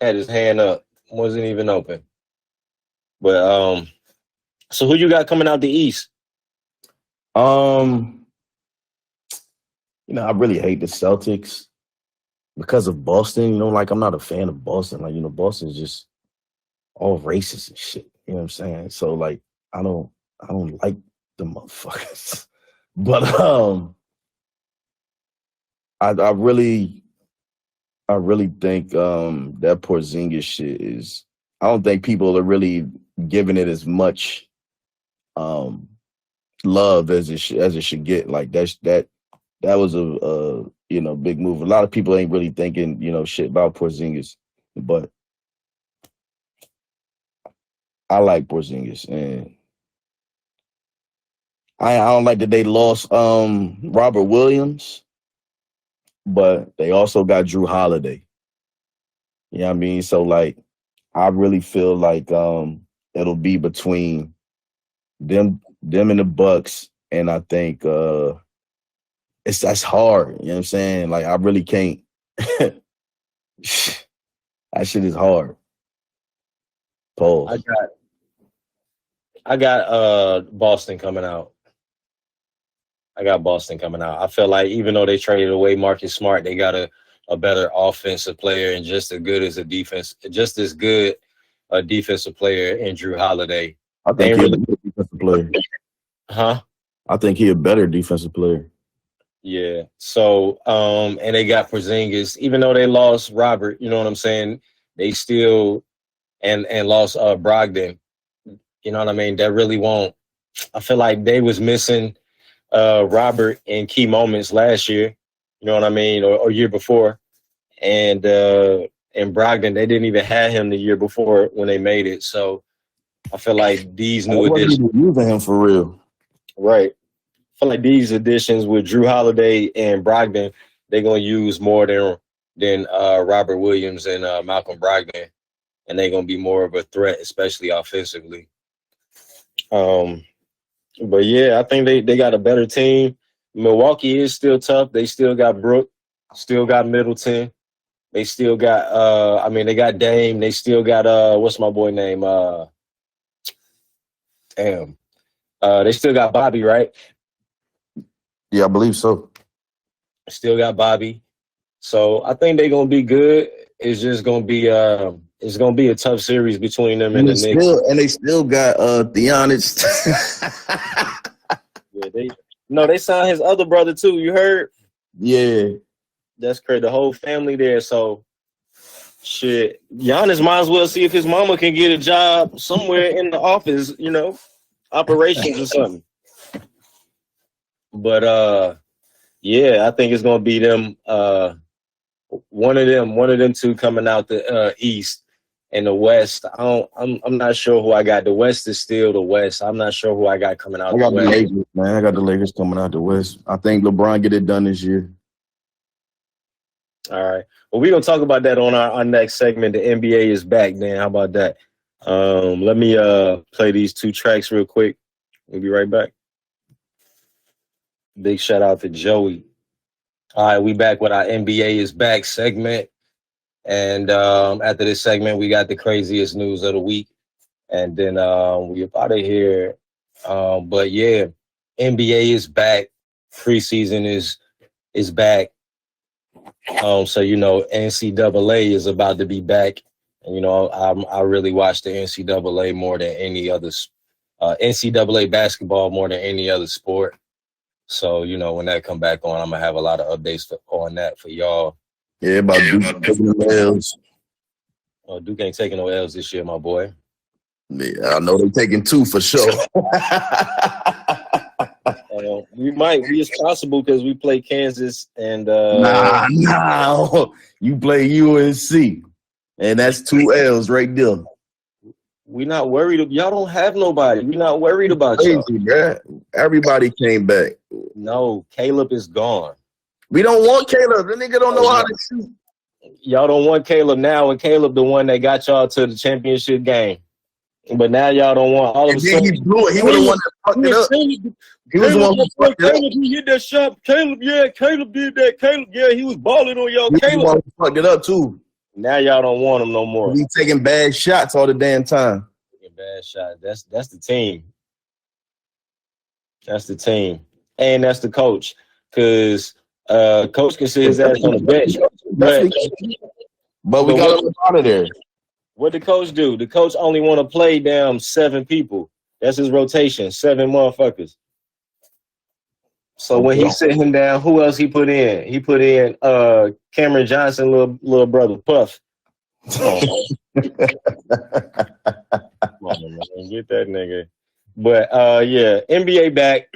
Had his hand up. Wasn't even open. But so who you got coming out the East? I really hate the Celtics because of Boston. Like I'm not a fan of Boston. Like, Boston's just all racist and shit. You know what I'm saying? So like I don't like the motherfuckers. But I really think that Porzingis shit is. I don't think people are really giving it as much love as it should get. Like that was a big move. A lot of people ain't really thinking shit about Porzingis, but I like Porzingis, and I don't like that they lost Robert Williams. But they also got Drew Holiday. You know what I mean? So, like, I really feel like it'll be between them and the Bucks, and I think that's hard. You know what I'm saying? Like, I really can't. That shit is hard. Pause. I got Boston coming out. I feel like even though they traded away Marcus Smart, they got a better offensive player and just as good a defensive player in Drew Holiday. I think he's a better defensive player. Huh? I think he's a better defensive player. Yeah. So, and they got Porzingis. Even though they lost Robert, you know what I'm saying? They still and lost Brogdon. You know what I mean? That really won't. I feel like they was missing Robert in key moments last year, you know what I mean, or year before, and Brogdon, they didn't even have him the year before when they made it. So I feel like these new additions, using him for real, right? I feel like these additions with Drew Holiday and Brogdon, they're gonna use more than Robert Williams and Malcolm Brogdon, and they're gonna be more of a threat, especially offensively. But yeah, I think they got a better team. Milwaukee is still tough. They still got Brook, still got Middleton. They still got they got Dame. They still got what's my boy name? They still got Bobby, right? Yeah, I believe so. Still got Bobby. So I think they're gonna be good. It's just gonna be it's gonna be a tough series between them and the Knicks. They still got Theonich. Yeah, they signed his other brother too. You heard? Yeah, that's crazy. The whole family there. So shit, Giannis might as well see if his mama can get a job somewhere in the office. Operations or something. But yeah, I think it's gonna be them. One of them two coming out the East. And the West, I'm not sure who I got. The West is still the West. I'm not sure who I got coming out. I got the West. Lakers, man. I got the Lakers coming out the West. I think LeBron get it done this year. All right. Well, we're gonna talk about that on our next segment. The NBA is back, man. How about that? Let me play these two tracks real quick. We'll be right back. Big shout out to Joey. All right, we back with our NBA is back segment. And after this segment, we got the craziest news of the week. and then we up out of here. But yeah, NBA is back. Preseason is back. So NCAA is about to be back. And I really watch the NCAA more than any other NCAA basketball more than any other sport. So when that come back on, I'm gonna have a lot of updates on that for y'all. Yeah, about Duke taking the L's. Oh, Duke ain't taking no L's this year, my boy. Yeah, I know they're taking 2 for sure. It's possible because we play Kansas and Nah. You play UNC, and that's 2 L's right there. We're not worried. Y'all don't have nobody. We're not worried about Crazy, y'all. bruh. Everybody came back. No, Caleb is gone. We don't want Caleb. The nigga don't know how to shoot. Y'all don't want Caleb now, and Caleb the one that got y'all to the championship game. But now y'all don't want all of a sudden. He blew it. He was the one that fucked it up. He was the one who fucked it up. Caleb, he hit that shot. Caleb did that. Caleb, he was balling on y'all. He was the Caleb one who fucked it up too. Now y'all don't want him no more. He taking bad shots all the damn time. Taking bad shots. That's the team. That's the team, and that's the coach. Because coach can sit his ass on the bench. But we got him out of there. What the coach do? The coach only want to play down 7 people. That's his rotation, 7 motherfuckers. So when he sit him down, who else he put in? He put in Cameron Johnson, little brother Puff. Come on, man. Get that nigga. But yeah, NBA back.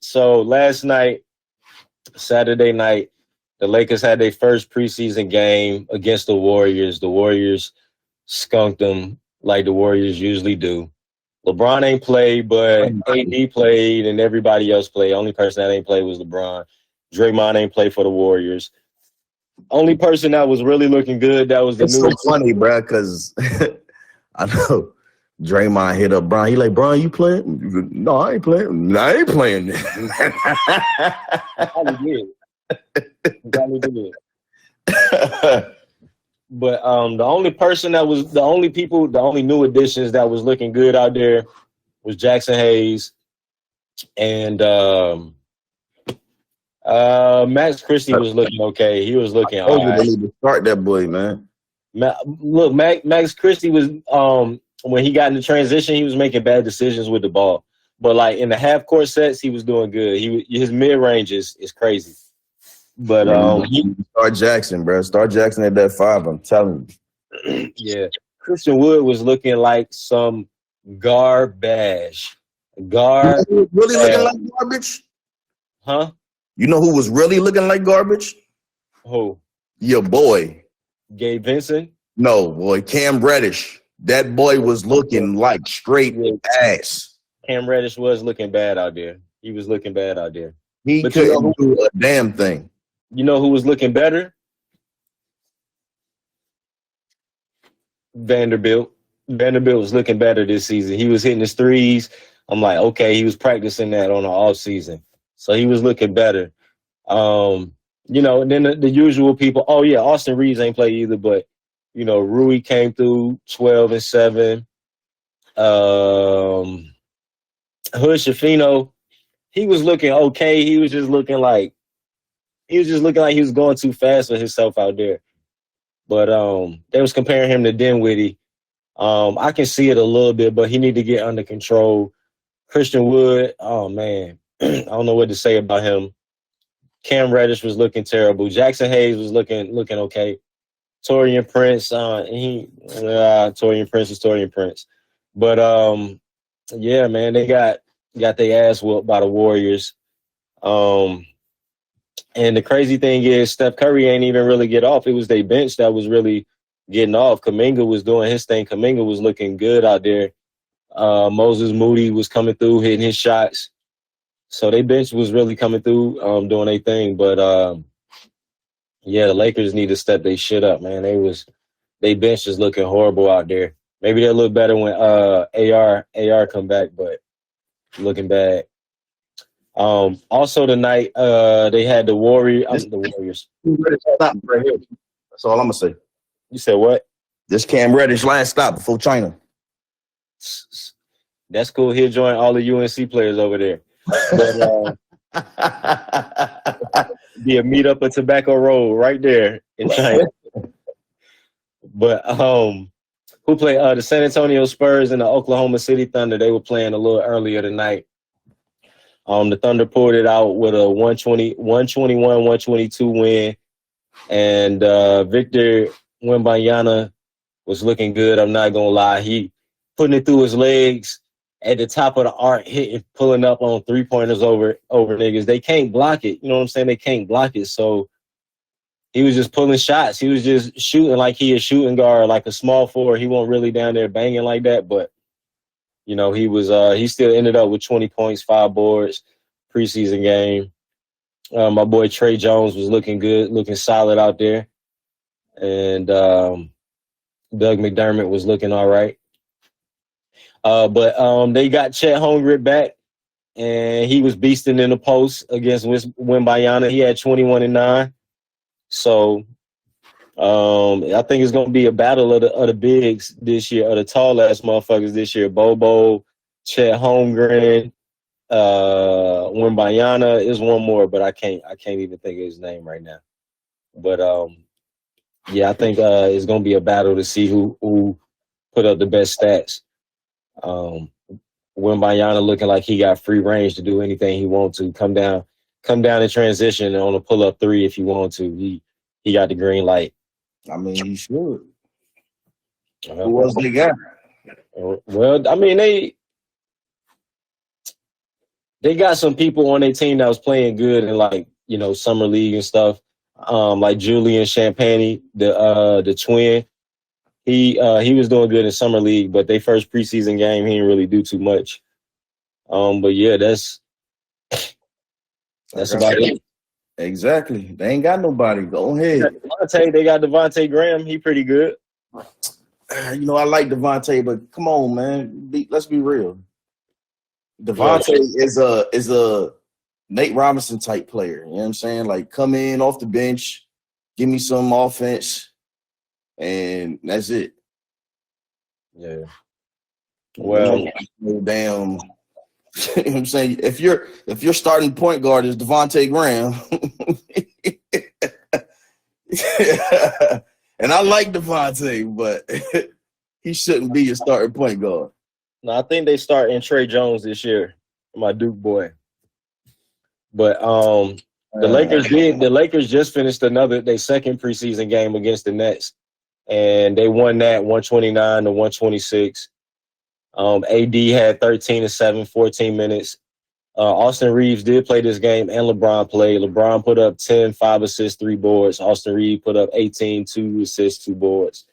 So last night, Saturday night, the Lakers had their first preseason game against the Warriors. The Warriors skunked them like the Warriors usually do. LeBron ain't played, but AD played and everybody else played. Only person that ain't played was LeBron. Draymond ain't played for the Warriors. Only person that was really looking good, that was the new. It's so funny, bro, because I know Draymond hit up Bron. He like, Bron, you playing? No, I ain't playing. No, I ain't playing. Probably did. But the only new additions that was looking good out there was Jackson Hayes and Max Christie was looking okay. He was looking all right. They need to start that boy, man. Look, Max Christie was when he got into transition, he was making bad decisions with the ball. But like in the half court sets, he was doing good. His mid range is crazy. But start Jackson, bro. Start Jackson at that 5. I'm telling you. Yeah, Christian Wood was looking like some garbage. Really looking like garbage? Huh? You know who was really looking like garbage? Who? Your boy, Gabe Vincent. No, boy, Cam Reddish. That boy was looking like straight ass. Cam Reddish was looking bad out there. He was looking bad out there. He couldn't do a damn thing. You know who was looking better? Vanderbilt. Vanderbilt was looking better this season. He was hitting his threes. I'm like, okay, he was practicing that on the off season. So he was looking better. And then the usual people. Oh, yeah, Austin Reeves ain't played either, but, Rui came through 12 and 7. Hood Schifino, he was looking okay. He was just looking like he was going too fast for himself out there. But they was comparing him to Dinwiddie. I can see it a little bit, but he need to get under control. Christian Wood, oh man, I don't know what to say about him. Cam Reddish was looking terrible. Jackson Hayes was looking okay. Torian Prince, Torian Prince is Torian Prince. But yeah, man, they got their ass whooped by the Warriors. And the crazy thing is Steph Curry ain't even really get off. It was their bench that was really getting off. Kuminga was doing his thing. Kuminga was looking good out there. Moses Moody was coming through, hitting his shots. So their bench was really coming through, doing their thing. But yeah, the Lakers need to step their shit up, man. They bench is looking horrible out there. Maybe they'll look better when AR come back, but looking bad. Also tonight, they had the Warriors. Stop right here. That's all I'm gonna say. You said what? This Cam Reddish last stop before China. That's cool. He'll join all the UNC players over there. But be a meetup at Tobacco Road right there in China. But who played the San Antonio Spurs and the Oklahoma City Thunder? They were playing a little earlier tonight. The Thunder pulled it out with a 121-122 win. And Victor Wembanyama was looking good. I'm not going to lie. He putting it through his legs at the top of the arc, hitting, pulling up on three-pointers over niggas. They can't block it. You know what I'm saying? They can't block it. So he was just pulling shots. He was just shooting like he a shooting guard, like a small forward. He wasn't really down there banging like that, but you know, he was. He still ended up with 20 points, 5 boards, preseason game. My boy Trey Jones was looking good, looking solid out there, and Doug McDermott was looking all right. But they got Chet Holmgren back, and he was beasting in the post against Wembanyama. He had 21 and 9. So I think it's gonna be a battle of the bigs this year, of the tall ass motherfuckers this year. Bobo, Chet Holmgren, Wembanyama is one more, but I can't even think of his name right now. But yeah, I think it's gonna be a battle to see who put up the best stats. Wembanyama looking like he got free range to do anything he wants to. Come down in transition on a pull up 3 if you want to. He got the green light. I mean, he should. Who else they got? Well, I mean, they got some people on their team that was playing good in, like, you know, summer league and stuff. Like Julian Champagny, the twin. He was doing good in summer league, but their first preseason game, he didn't really do too much. But yeah, that's about it. Exactly. They ain't got nobody. Go ahead. They got Devontae Graham. He pretty good. You know, I like Devontae, but come on, man. Let's be real. Devontae is a Nate Robinson type player. You know what I'm saying? Like, come in off the bench, give me some offense, and that's it. Yeah. Well, damn. You know what I'm saying? If your starting point guard is Devontae Graham, and I like Devontae, but he shouldn't be your starting point guard. No, I think they start in Trey Jones this year, my Duke boy. But the Lakers just finished their second preseason game against the Nets, and they won that 129-126. AD had 13 and 7, 14 minutes. Austin Reeves did play this game, and LeBron played. LeBron put up 10, 5 assists, 3 boards. Austin Reeves put up 18, 2 assists, 2 boards.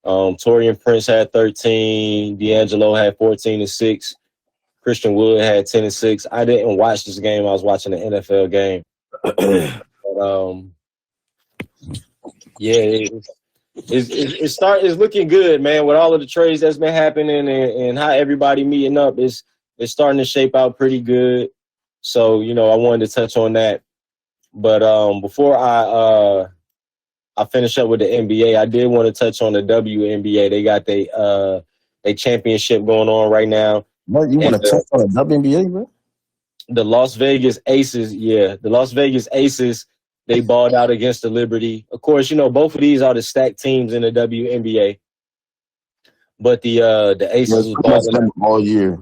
Torian Prince had 13. D'Angelo had 14 and 6. Christian Wood had 10 and 6. I didn't watch this game. I was watching the NFL game. But, yeah, it's looking good, man. With all of the trades that's been happening and how everybody meeting up, it's starting to shape out pretty good. So, you know, I wanted to touch on that. But before I finish up with the NBA, I did want to touch on the WNBA. They got their championship going on right now. What, you want to touch on the WNBA, bro? The Las Vegas Aces, they balled out against the Liberty. Of course, you know, both of these are the stacked teams in the WNBA. But the Aces was balling them all year.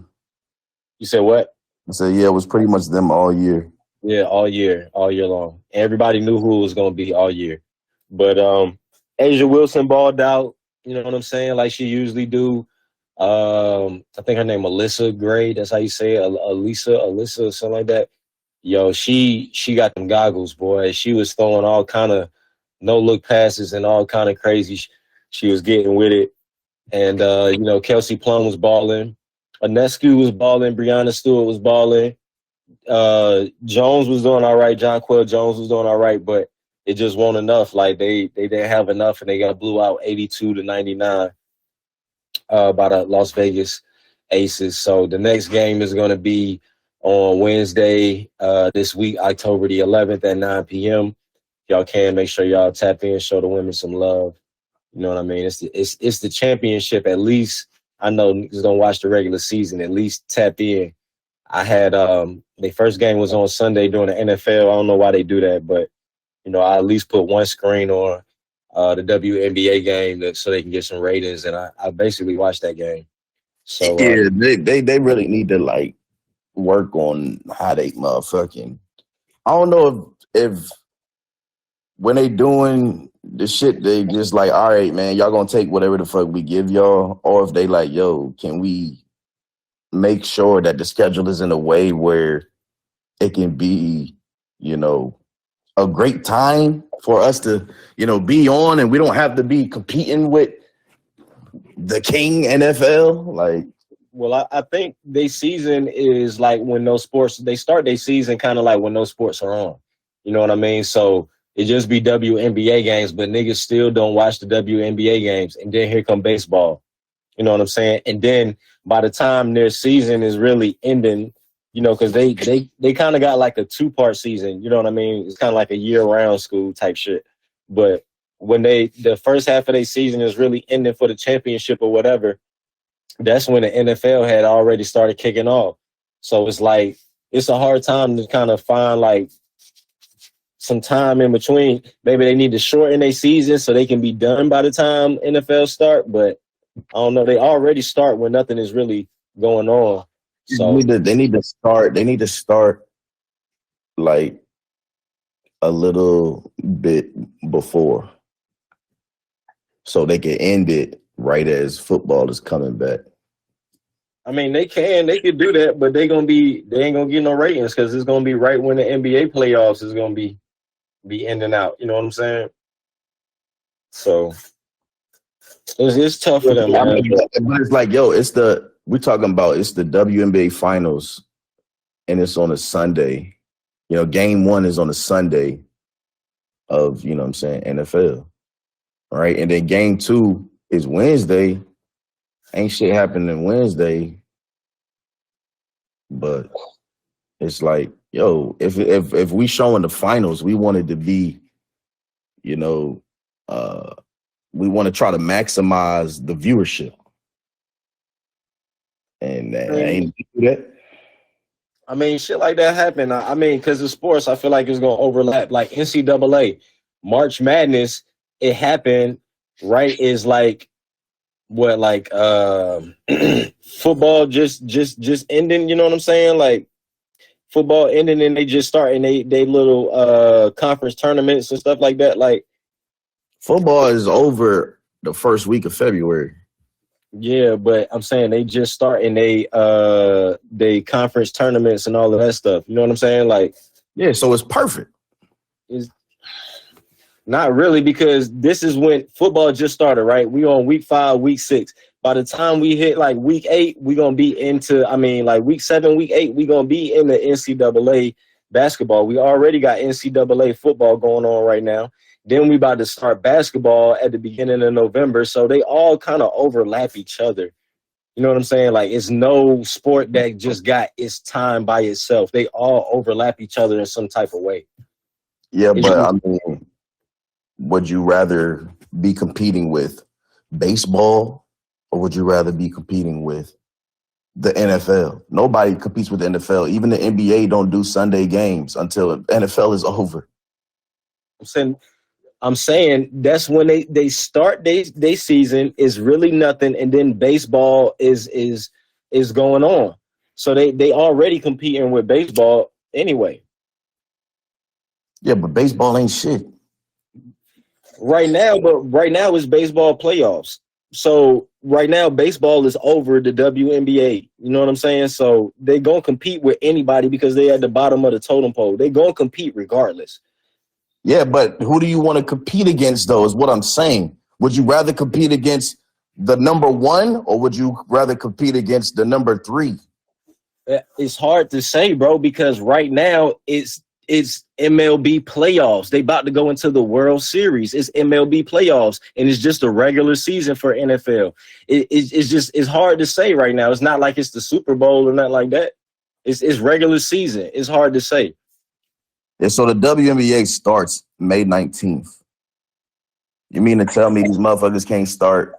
You said what? I said, yeah, it was pretty much them all year. Yeah, all year long. Everybody knew who it was going to be all year. But Asia Wilson balled out, you know what I'm saying, like she usually do. I think her name Alyssa Gray, that's how you say it, Alyssa, something like that. Yo, she got them goggles, boy. She was throwing all kind of no-look passes and all kind of crazy. She was getting with it. And, you know, Kelsey Plum was balling. Anescu was balling. Breonna Stewart was balling. Jones was doing all right. Jonquel Jones was doing all right, but it just wasn't enough. Like, they didn't have enough, and they got blew out 82-99 by the Las Vegas Aces. So the next game is going to be on Wednesday this week, October the 11th at 9 p.m. Y'all can make sure y'all tap in, show the women some love. You know what I mean? It's the championship, at least. I know niggas don't watch the regular season, at least tap in. I had their first game was on Sunday during the NFL. I don't know why they do that, but I at least put one screen on the WNBA game so they can get some ratings, and I basically watched that game. So Yeah, they really need to like work on how they motherfucking. I don't know if when they doing the shit, they just like, all right, man, y'all gonna take whatever the fuck we give y'all, or if they like, yo, can we make sure that the schedule is in a way where it can be, a great time for us to, be on, and we don't have to be competing with the king NFL. Like, well, I think their season is like when no sports, they start their season kind of like when no sports are on. You know what I mean? So it just be WNBA games, but niggas still don't watch the WNBA games. And then here come baseball. You know what I'm saying? And then by the time their season is really ending, because they kind of got like a 2-part season. You know what I mean? It's kind of like a year-round school type shit. But when the first half of their season is really ending for the championship or whatever, that's when the NFL had already started kicking off. So it's like it's a hard time to kind of find like some time in between. Maybe they need to shorten their season so they can be done by the time NFL start. But I don't know. They already start when nothing is really going on. So they need to start like a little bit before, so they can end it right as football is coming back. I mean, they could do that, but they ain't gonna get no ratings because it's gonna be right when the NBA playoffs is gonna be ending out. You know what I'm saying? So it's tough for them, man. But it's like, yo, we're talking about it's the WNBA finals, and it's on a Sunday. Game 1 is on a Sunday of, NFL. All right. And then game 2 is Wednesday. Ain't shit happening Wednesday. But it's like, yo, if we showing the finals, we wanted to be, we want to try to maximize the viewership. And I ain't do that. I mean, shit like that happen. I mean, because of sports, I feel like it's gonna overlap. Like NCAA, March Madness, it happened right is like what, like football just ending. You know what I'm saying? Like football ending, and they just start and they little conference tournaments and stuff like that. Like football is over the first week of February. Yeah, but I'm saying they just starting they conference tournaments and all of that stuff. You know what I'm saying? Like, yeah, so it's perfect. It's not really, because this is when football just started, right? We on week 5, week 6. By the time we hit like week 8, we gonna be into, like week 7, week 8, we gonna be in the NCAA basketball. We already got NCAA football going on right now. Then we about to start basketball at the beginning of November. So they all kind of overlap each other. You know what I'm saying? Like, it's no sport that just got its time by itself. They all overlap each other in some type of way. Yeah, but would you rather be competing with baseball, or would you rather be competing with the NFL? Nobody competes with the NFL. Even the NBA don't do Sunday games until the NFL is over. I'm saying that's when they start they season is really nothing, and then baseball is going on. So they already competing with baseball anyway. Yeah, but baseball ain't shit right now. But right now it's baseball playoffs. So right now baseball is over the WNBA. You know what I'm saying? So they gonna compete with anybody because they at the bottom of the totem pole. They gonna compete regardless. Yeah, but who do you want to compete against, though, is what I'm saying. Would you rather compete against the number 1, or would you rather compete against the number 3? It's hard to say, bro, because right now it's MLB playoffs. They about to go into the World Series. It's MLB playoffs, and it's just a regular season for NFL. It's hard to say right now. It's not like it's the Super Bowl or nothing like that. It's regular season. It's hard to say. Yeah, so the WNBA starts May 19th. You mean to tell me these motherfuckers can't start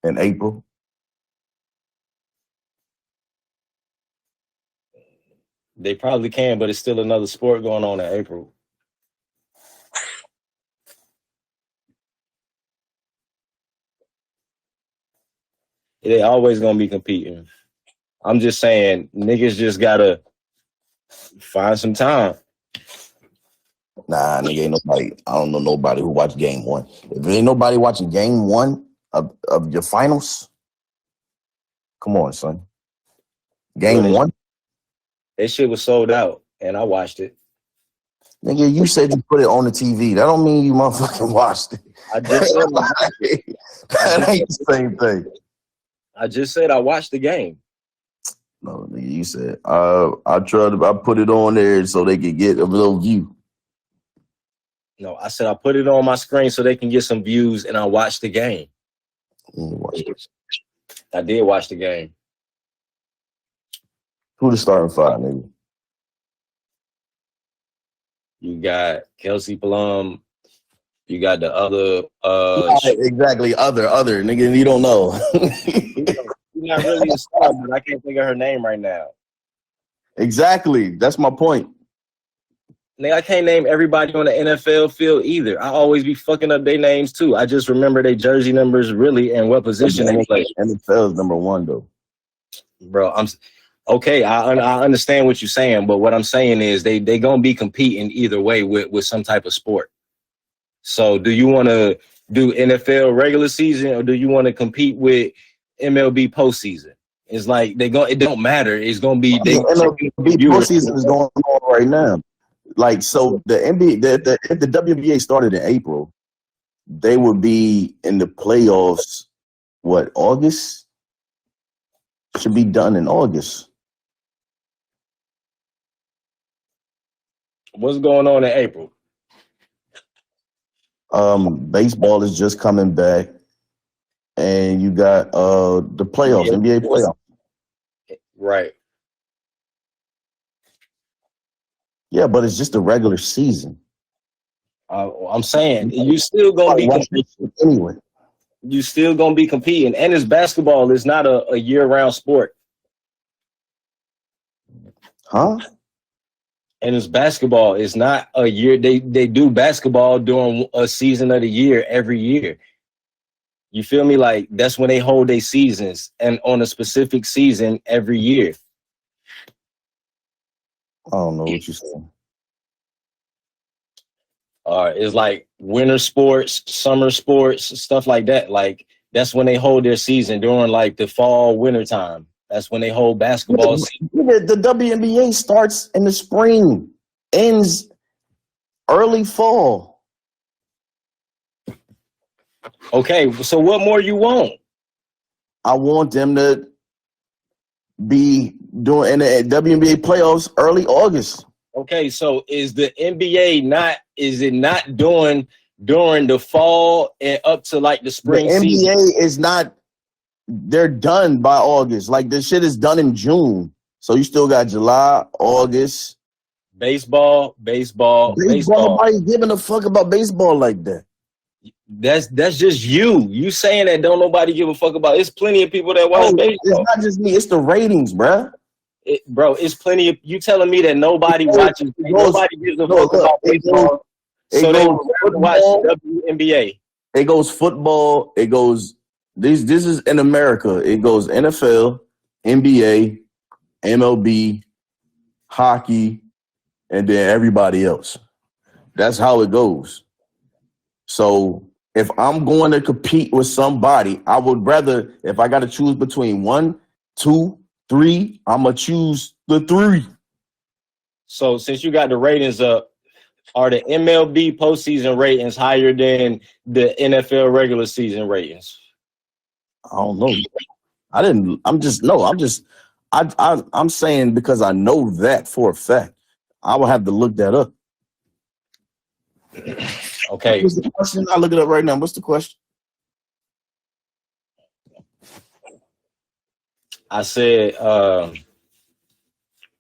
in April? They probably can, but it's still another sport going on in April. They always gonna be competing. I'm just saying, niggas just gotta find some time. Nah, nigga, ain't nobody. I don't know nobody who watched game one. If ain't nobody watching game one of your finals, come on, son. Game Bro, one? that shit was sold out, and I watched it. Nigga, you said you put it on the TV. That don't mean you motherfucking watched it. I just said That ain't the same thing. I just said I watched the game. No, nigga, you said I put it on there so they could get a little view. No, I said I put it on my screen so they can get some views, and I watched the game. I did watch the game. Who the starting five, nigga? You got Kelsey Plum. You got the other. Exactly, other nigga. You don't know. She's not really a star, but I can't think of her name right now. Exactly, that's my point. Nigga, I can't name everybody on the NFL field either. I always be fucking up their names too. I just remember their jersey numbers really and what position they play. NFL is number one though. Bro, okay. I understand what you're saying, but what I'm saying is they gonna be competing either way with some type of sport. So, do you want to do NFL regular season or do you want to compete with MLB postseason? It's like it don't matter. It's gonna be MLB postseason is going on right now. Like, so the NBA, if the WNBA started in April, they would be in the playoffs. What, August? Should be done in August. What's going on in April? Baseball is just coming back, and you got the playoffs, NBA playoffs. Right. Yeah, but it's just a regular season. I'm saying you still gonna be competing anyway. You still gonna be competing, and it's basketball. It's not a year-round sport. Huh? And it's basketball. It's not a year. They do basketball during a season of the year every year. You feel me? Like that's when they hold their seasons, and on a specific season every year. I don't know what you're saying. It's like winter sports, summer sports, stuff like that. Like that's when they hold their season during like the fall, winter time. That's when they hold basketball season. The WNBA starts in the spring, ends early fall. Okay, so what more you want? I want them to be doing in the WNBA playoffs early August. Okay, so is the NBA not doing during the fall and up to like the spring the season? NBA is not, they're done by August. Like this shit is done in June. So you still got July, August. Baseball. Nobody giving a fuck about baseball like that. That's just you. You saying that don't nobody give a fuck about. It's plenty of people that watch baseball. It's not just me. It's the ratings, bruh. Bro, it's plenty of you telling me that nobody watches. Nobody gives a fuck about baseball. So they watch WNBA. It goes football. It goes. This is in America. It goes NFL, NBA, MLB, hockey, and then everybody else. That's how it goes. So if I'm going to compete with somebody, I would rather, if I got to choose between 1, 2, 3, I'm going to choose the 3. So since you got the ratings up, are the MLB postseason ratings higher than the NFL regular season ratings? I don't know. I'm saying because I know that for a fact. I will have to look that up. Okay. What's the question? I'll look it up right now. What's the question? I said, damn,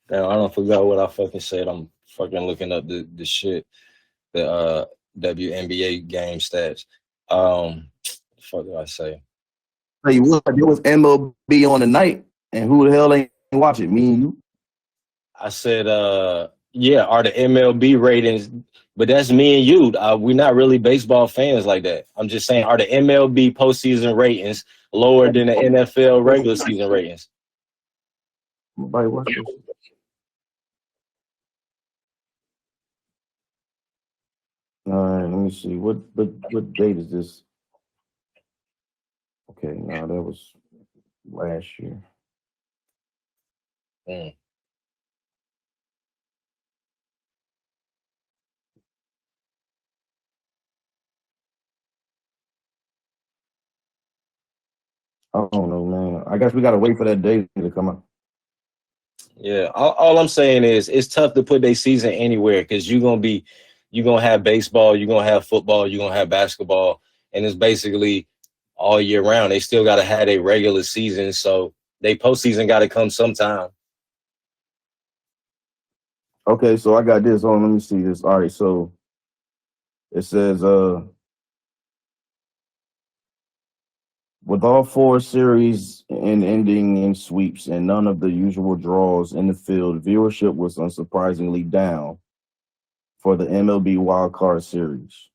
I don't forgot what I fucking said. I'm fucking looking up the shit, the WNBA game stats. Fuck did I say? Tell you what, there was MLB on the night, and who the hell ain't watch it? Me and you. I said, yeah, are the MLB ratings, but that's me and you. We're not really baseball fans like that. I'm just saying, are the MLB postseason ratings lower than the NFL regular season ratings? Nobody watch this. All right, let me see. What date is this? Okay, no, that was last year. Mm. I don't know, man. I guess we gotta wait for that day to come out. Yeah, all I'm saying is it's tough to put their season anywhere because you're gonna have baseball, you're gonna have football, you're gonna have basketball, and it's basically all year round. They still gotta have a regular season, so they postseason gotta come sometime. Okay, so I got this on. Let me see this. All right, so it says with all four series and ending in sweeps and none of the usual draws in the field, viewership was unsurprisingly down for the MLB Wild Card Series.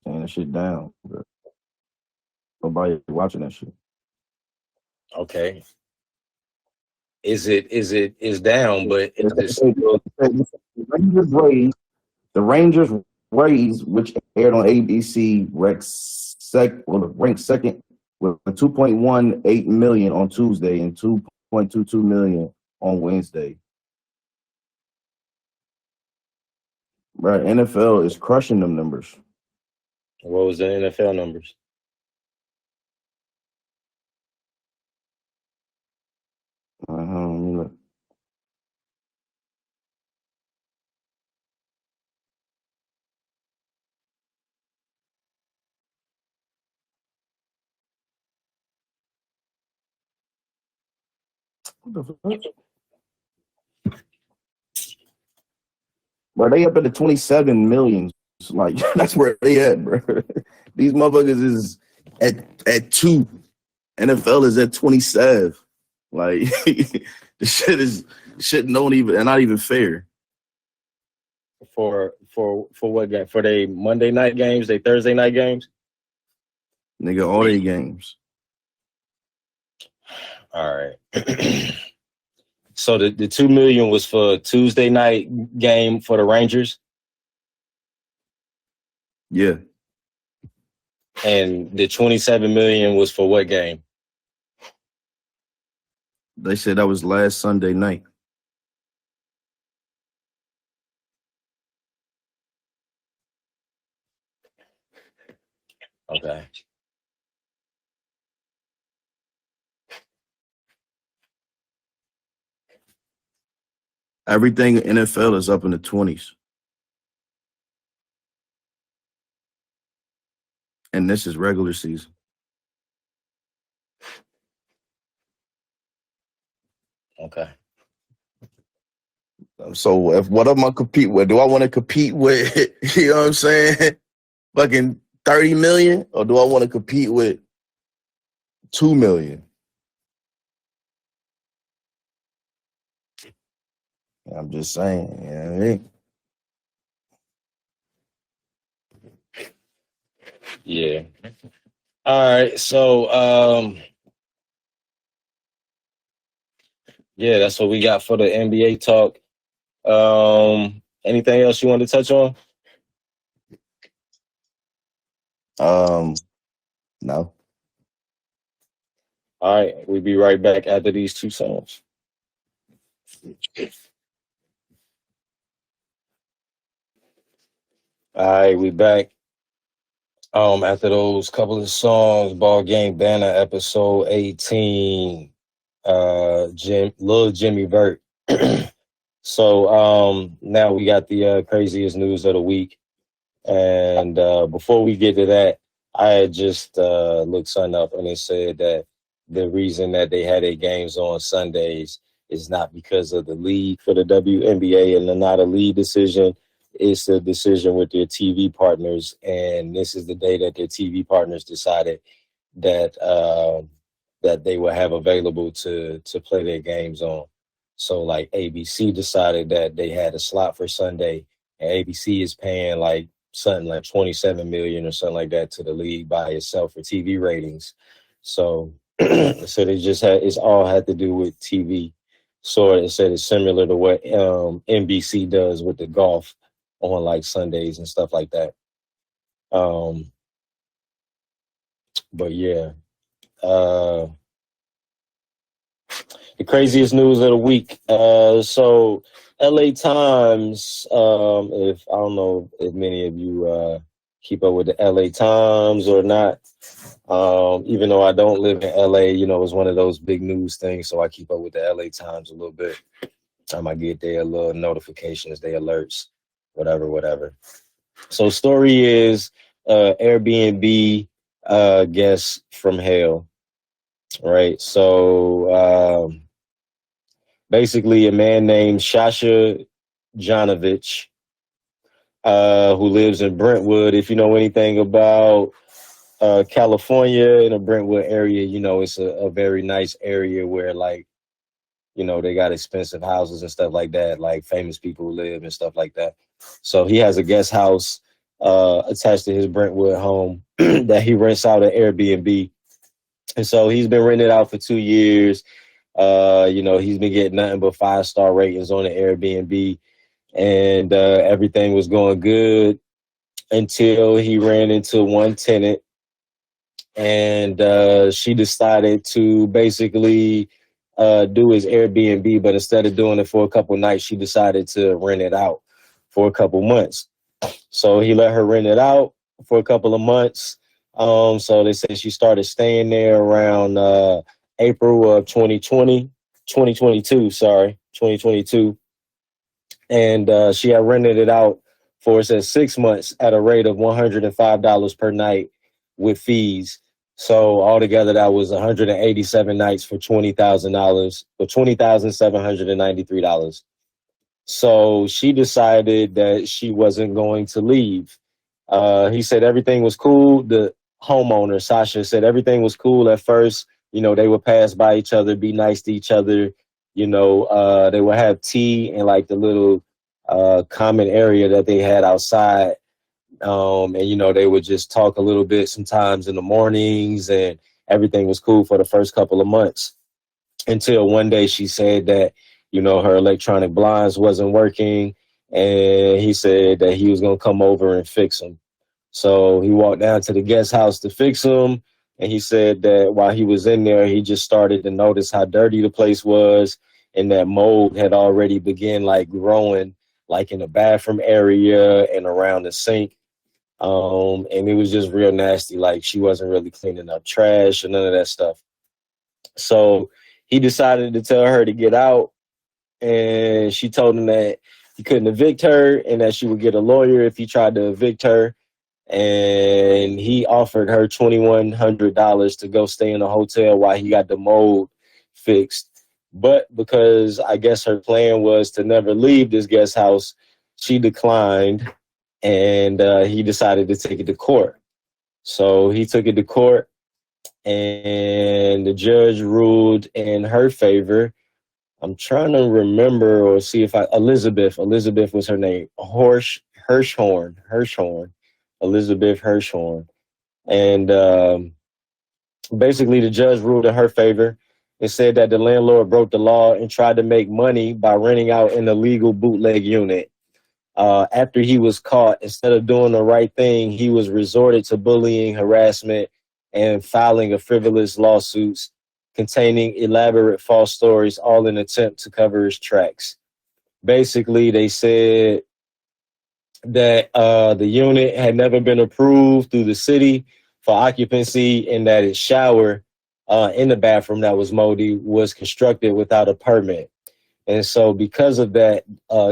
And that shit down. Bro. Nobody watching that shit. Okay. Is down, but is it still The Rangers Rays, which aired on ABC, ranked second with 2.18 million on Tuesday and 2.22 million on Wednesday. Right, NFL is crushing them numbers. what was the NFL numbers? Let me look. What the fuck? Bro, they up at the 27 million. Like that's where they at, bro. These motherfuckers is at 2. NFL is at 27. Like the shit don't even not even fair. For what game? For they Monday night games, they Thursday night games? Nigga, all their games. All right. So the 2 million was for Tuesday night game for the Rangers, Yeah. and the 27 million was for what game? They said that was last Sunday night. Okay. Everything in NFL is up in the 20s. And this is regular season. Okay. So if what am I compete with? Do I want to compete with, you know what I'm saying? Fucking 30 million? Or do I want to compete with 2 million? I'm just saying, you know what I mean? Yeah. All right. So yeah, that's what we got for the NBA talk. Anything else you want to touch on? No. All right, we'll be right back after these two songs. All right, we back. After those couple of songs, Ballgame Banter, episode 18. Lil Jimmy Vert. So now we got the craziest news of the week. And before we get to that, I had just looked something up, and it said that the reason that they had their games on Sundays is not because of the league for the WNBA and not a league decision. It's a decision with their TV partners, and this is the day that their TV partners decided that that they would have available to play their games on. So like ABC decided that they had a slot for Sunday, and ABC is paying like something like 27 million or something like that to the league by itself for TV ratings. So so they just it's all had to do with TV. So it said it's similar to what NBC does with the golf on like Sundays and stuff like that. But yeah. The craziest news of the week. So LA Times, if I don't know if many of you keep up with the LA Times or not. Even though I don't live in LA, you know, it's one of those big news things, so I keep up with the LA Times a little bit. I might get their little notifications, their alerts, whatever. So story is Airbnb guest from hell. Right. So basically a man named Sasha Janovich, who lives in Brentwood. If you know anything about California in the Brentwood area, you know, it's a very nice area where, like, you know, they got expensive houses and stuff like that, like famous people live and stuff like that. So he has a guest house attached to his Brentwood home that he rents out at Airbnb. And so he's been renting it out for 2 years. You know, he's been getting nothing but 5-star ratings on the Airbnb, and everything was going good until he ran into one tenant, and she decided to basically do his Airbnb, but instead of doing it for a couple nights, she decided to rent it out for a couple months. So he let her rent it out for a couple of months. So they say she started staying there around April of 2022. And she had rented it out for, it says, 6 months at a rate of $105 per night with fees. So altogether, that was 187 nights for $20,000, for $20,793. So she decided that she wasn't going to leave. He said everything was cool. The homeowner, Sasha, said everything was cool at first. You know, they would pass by each other, be nice to each other. You know, they would have tea in like the little common area that they had outside. And, you know, they would just talk a little bit sometimes in the mornings, and everything was cool for the first couple of months until one day she said that, you know, her electronic blinds wasn't working, and he said that he was going to come over and fix them. So he walked down to the guest house to fix them, and he said that while he was in there, he just started to notice how dirty the place was, and that mold had already begun like growing like in the bathroom area and around the sink. And it was just real nasty. Like she wasn't really cleaning up trash or none of that stuff. So he decided to tell her to get out, and she told him that he couldn't evict her and that she would get a lawyer if he tried to evict her. And he offered her $2,100 to go stay in a hotel while he got the mold fixed. But because I guess her plan was to never leave this guest house, she declined, and he decided to take it to court. So he took it to court, and the judge ruled in her favor. I'm trying to remember or see if Elizabeth was her name. Hirschhorn. Elizabeth Hirschhorn. And basically the judge ruled in her favor and said that the landlord broke the law and tried to make money by renting out an illegal bootleg unit. After he was caught, instead of doing the right thing, he was resorted to bullying, harassment, and filing of frivolous lawsuits containing elaborate false stories, all in an attempt to cover his tracks. Basically, they said that the unit had never been approved through the city for occupancy, and that its shower in the bathroom that was moldy was constructed without a permit. And so because of that,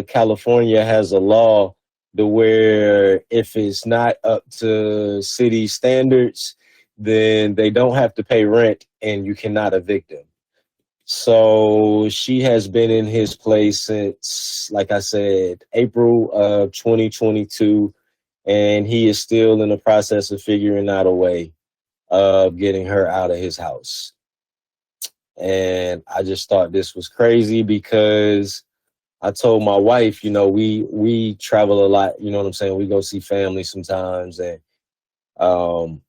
California has a law to where if it's not up to city standards, then they don't have to pay rent and you cannot evict them. So she has been in his place since, like I said, April of 2022, and he is still in the process of figuring out a way of getting her out of his house. And I just thought this was crazy because I told my wife, you know, we travel a lot, you know what I'm saying? We go see family sometimes, and um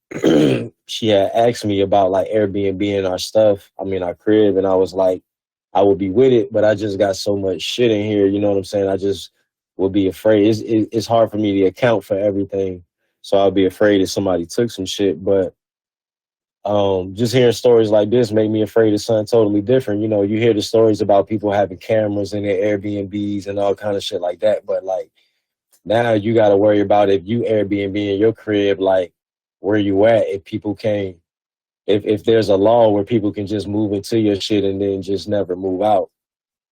she had asked me about like Airbnb and our stuff, I mean our crib, and I was like, I would be with it, but I just got so much shit in here, you know what I'm saying? I just would be afraid. It's hard for me to account for everything. So I'll be afraid if somebody took some shit. But just hearing stories like this make me afraid of something totally different. You know, you hear the stories about people having cameras in their Airbnbs and all kind of shit like that. But like now you got to worry about if you Airbnb in your crib, like where you at, if people can't, if there's a law where people can just move into your shit and then just never move out.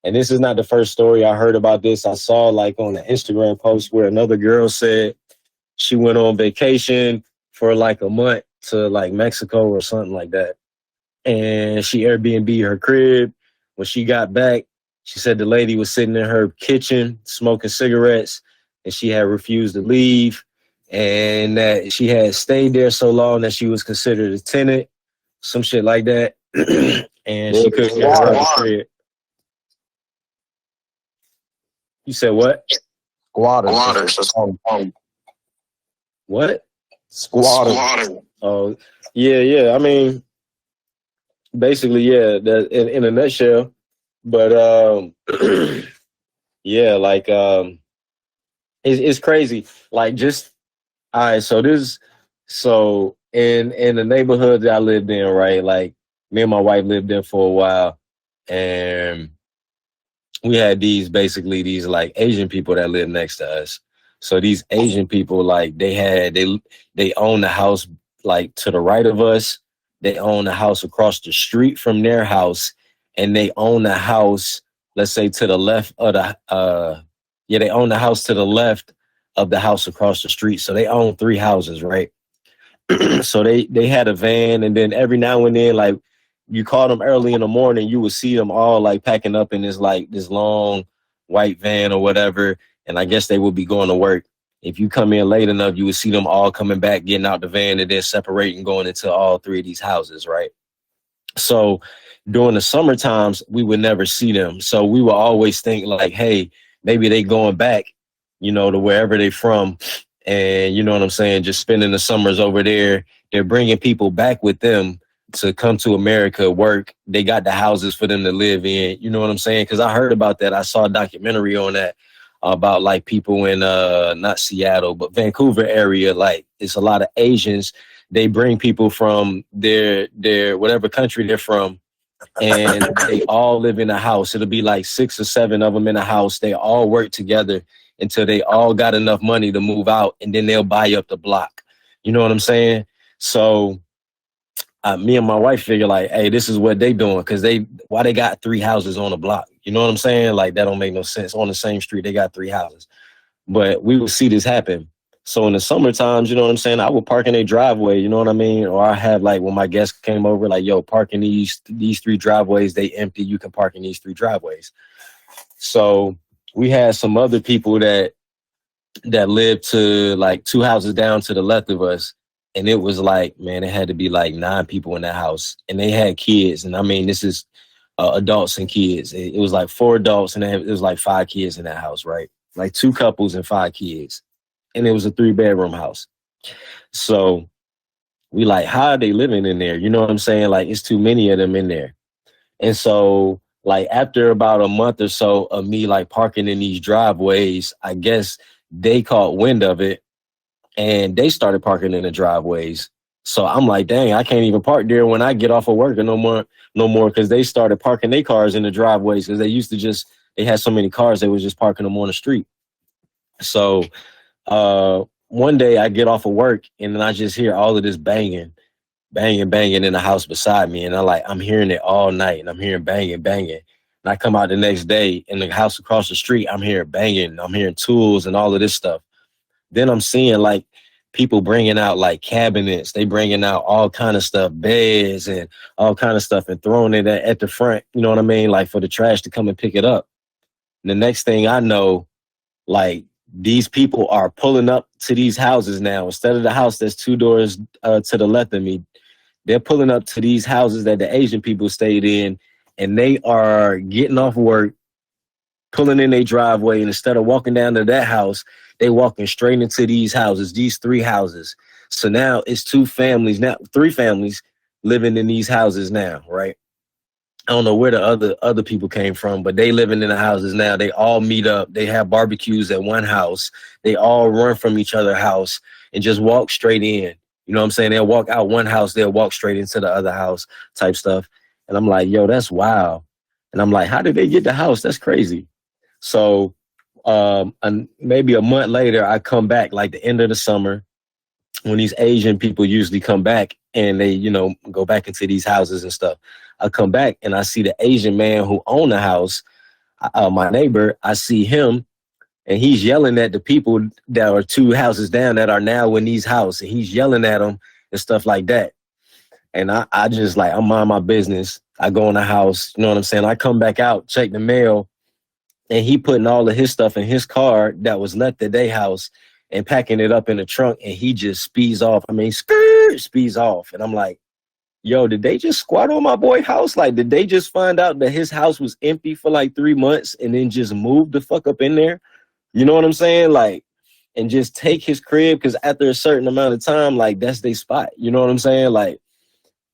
And this is not the first story I heard about this. I saw like on the Instagram post where another girl said she went on vacation for like a month to like Mexico or something like that. And she Airbnb her crib. When she got back, she said the lady was sitting in her kitchen smoking cigarettes and she had refused to leave. And that she had stayed there so long that she was considered a tenant, some shit like that. And she couldn't get her out of the crib. You said what? Squatters. What? Squatters. Oh, yeah. I mean, basically, yeah. That in a nutshell. But yeah, like it's crazy. Like just all right. So in the neighborhood that I lived in, right? Like me and my wife lived in for a while, and we had these like Asian people that lived next to us. So these Asian people, like they own the house like to the right of us. They own the house across the street from their house, and they own the house, let's say to the left of they own the house to the left of the house across the street. So they own 3 houses, right? So they had a van, and then every now and then, like you called them early in the morning, you would see them all like packing up in this long white van or whatever, and I guess they would be going to work. If you come in late enough, you would see them all coming back, getting out the van, and then separating, going into all 3 of these houses, right? So during the summer times, we would never see them. So we would always think like, hey, maybe they going back, you know, to wherever they from. And you know what I'm saying? Just spending the summers over there. They're bringing people back with them to come to America, work. They got the houses for them to live in. You know what I'm saying? Because I heard about that. I saw a documentary on that about like people in not Seattle, but Vancouver area. Like it's a lot of Asians. They bring people from their whatever country they're from, and they all live in a house. It'll be like 6 or 7 of them in a house. They all work together until they all got enough money to move out, and then they'll buy up the block. You know what I'm saying? So me and my wife figure like, hey, this is what they doing, because why they got 3 houses on the block? You know what I'm saying? Like that don't make no sense. On the same street, they got 3 houses. But we will see this happen. So in the summer times, you know what I'm saying, I would park in a driveway, you know what I mean? Or I have like when my guests came over, like, yo, park in these 3 driveways, they empty, you can park in these 3 driveways. So we had some other people that lived to like 2 houses down to the left of us. And it was like, man, it had to be like 9 people in that house. And they had kids. And I mean, this is adults and kids. It was like 4 adults and it was like 5 kids in that house, right? Like 2 couples and 5 kids. And it was a 3-bedroom house. So we like, how are they living in there? You know what I'm saying? Like, it's too many of them in there. And so, like, after about a month or so of me, like, parking in these driveways, I guess they caught wind of it and they started parking in the driveways. So I'm like, dang, I can't even park there when I get off of work no more, because they started parking their cars in the driveways because they used to they had so many cars, they was just parking them on the street. So one day I get off of work and then I just hear all of this banging in the house beside me. And I'm hearing it all night and I'm hearing banging. And I come out the next day in the house across the street, I'm hearing banging, I'm hearing tools and all of this stuff. Then I'm seeing like people bringing out like cabinets, they bringing out all kind of stuff, beds and all kind of stuff and throwing it at the front, you know what I mean? Like for the trash to come and pick it up. And the next thing I know, like, these people are pulling up to these houses now. Instead of the house that's 2 doors to the left of me, they're pulling up to these houses that the Asian people stayed in, and they are getting off work, pulling in their driveway, and instead of walking down to that house, they walking straight into these houses, these 3 houses. So now it's 2 families, now 3 families living in these houses now, right? I don't know where the other people came from, but they living in the houses now. They all meet up. They have barbecues at one house. They all run from each other's house and just walk straight in. You know what I'm saying? They'll walk out one house, they'll walk straight into the other house type stuff. And I'm like, yo, that's wild. And I'm like, how did they get the house? That's crazy. So and maybe a month later, I come back like the end of the summer when these Asian people usually come back and they, you know, go back into these houses and stuff. I come back and I see the Asian man who owned the house, my neighbor. I see him and he's yelling at the people that are 2 houses down that are now in these houses. And he's yelling at them and stuff like that. And I just like, I'm mind my business. I go in the house, you know what I'm saying? I come back out, check the mail, and he putting all of his stuff in his car that was left at their house and packing it up in the trunk, and he just speeds off. I mean, speeds off. And I'm like, yo, did they just squat on my boy house? Like, did they just find out that his house was empty for like 3 months and then just move the fuck up in there? You know what I'm saying? Like, and just take his crib, because after a certain amount of time, like, that's their spot. You know what I'm saying? Like,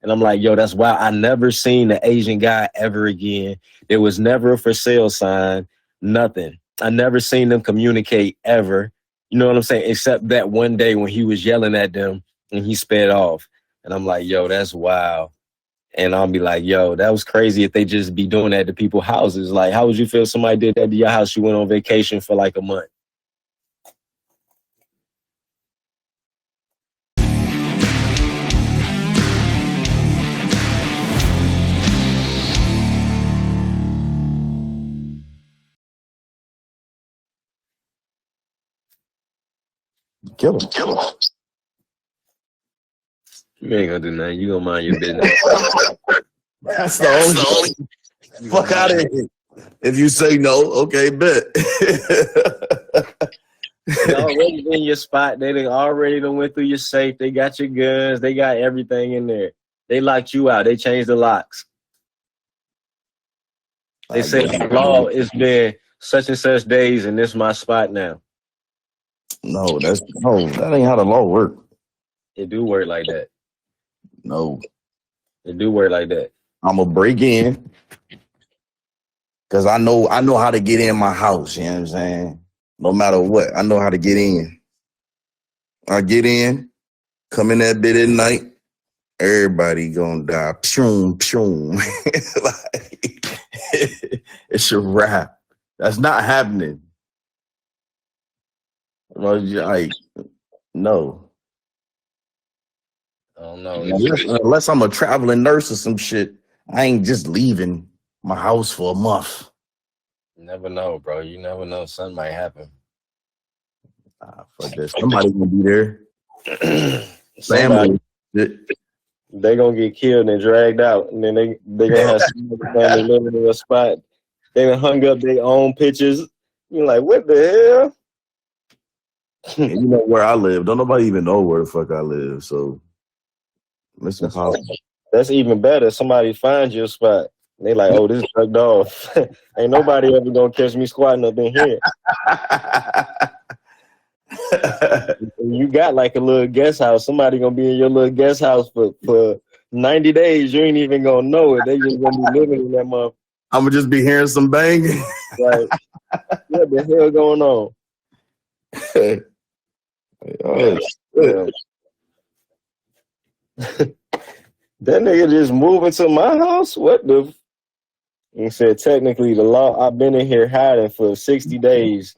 and I'm like, yo, that's wild. I never seen the Asian guy ever again. There was never a for sale sign, nothing. I never seen them communicate ever. You know what I'm saying? Except that one day when he was yelling at them and he sped off. And I'm like, yo, that's wild. And I'll be like, yo, that was crazy if they just be doing that to people's houses. Like, how would you feel if somebody did that to your house? You went on vacation for like a month. Kill him. You ain't gonna do nothing. You gonna mind your business. That's the only fuck out of here. If you say no, okay, bet. They already in your spot. They already done went through your safe. They got your guns. They got everything in there. They locked you out. They changed the locks. They say the law has been such and such days, and this is my spot now. No, that ain't how the law work. It do work like that. No. It do work like that. I'm gonna break in because I know how to get in my house. You know what I'm saying? No matter what, I know how to get in. I get in, come in that bit at night. Everybody gonna die. Pshum, pshum. Like, it's a wrap. That's not happening. Like, no. I don't know. Unless I'm a traveling nurse or some shit, I ain't just leaving my house for a month. You never know, bro. You never know. Something might happen. Fuck that. Somebody gonna be there. Somebody, Family. they gonna get killed and dragged out, and then they gonna have some other family living in a spot. They done hung up their own pictures. You're like, what the hell? And you know where I live. Don't nobody even know where the fuck I live. So listen, that's even better. Somebody finds your spot. They like, oh, this is drugged off. Ain't nobody ever gonna catch me squatting up in here. You got like a little guest house. Somebody gonna be in your little guest house for 90 days. You ain't even gonna know it. They just gonna be living in that month. I'm gonna just be hearing some banging. Like, what the hell going on? Oh, Yeah. That nigga just moved into my house? What the? He said, technically, the law, I've been in here hiding for 60 days.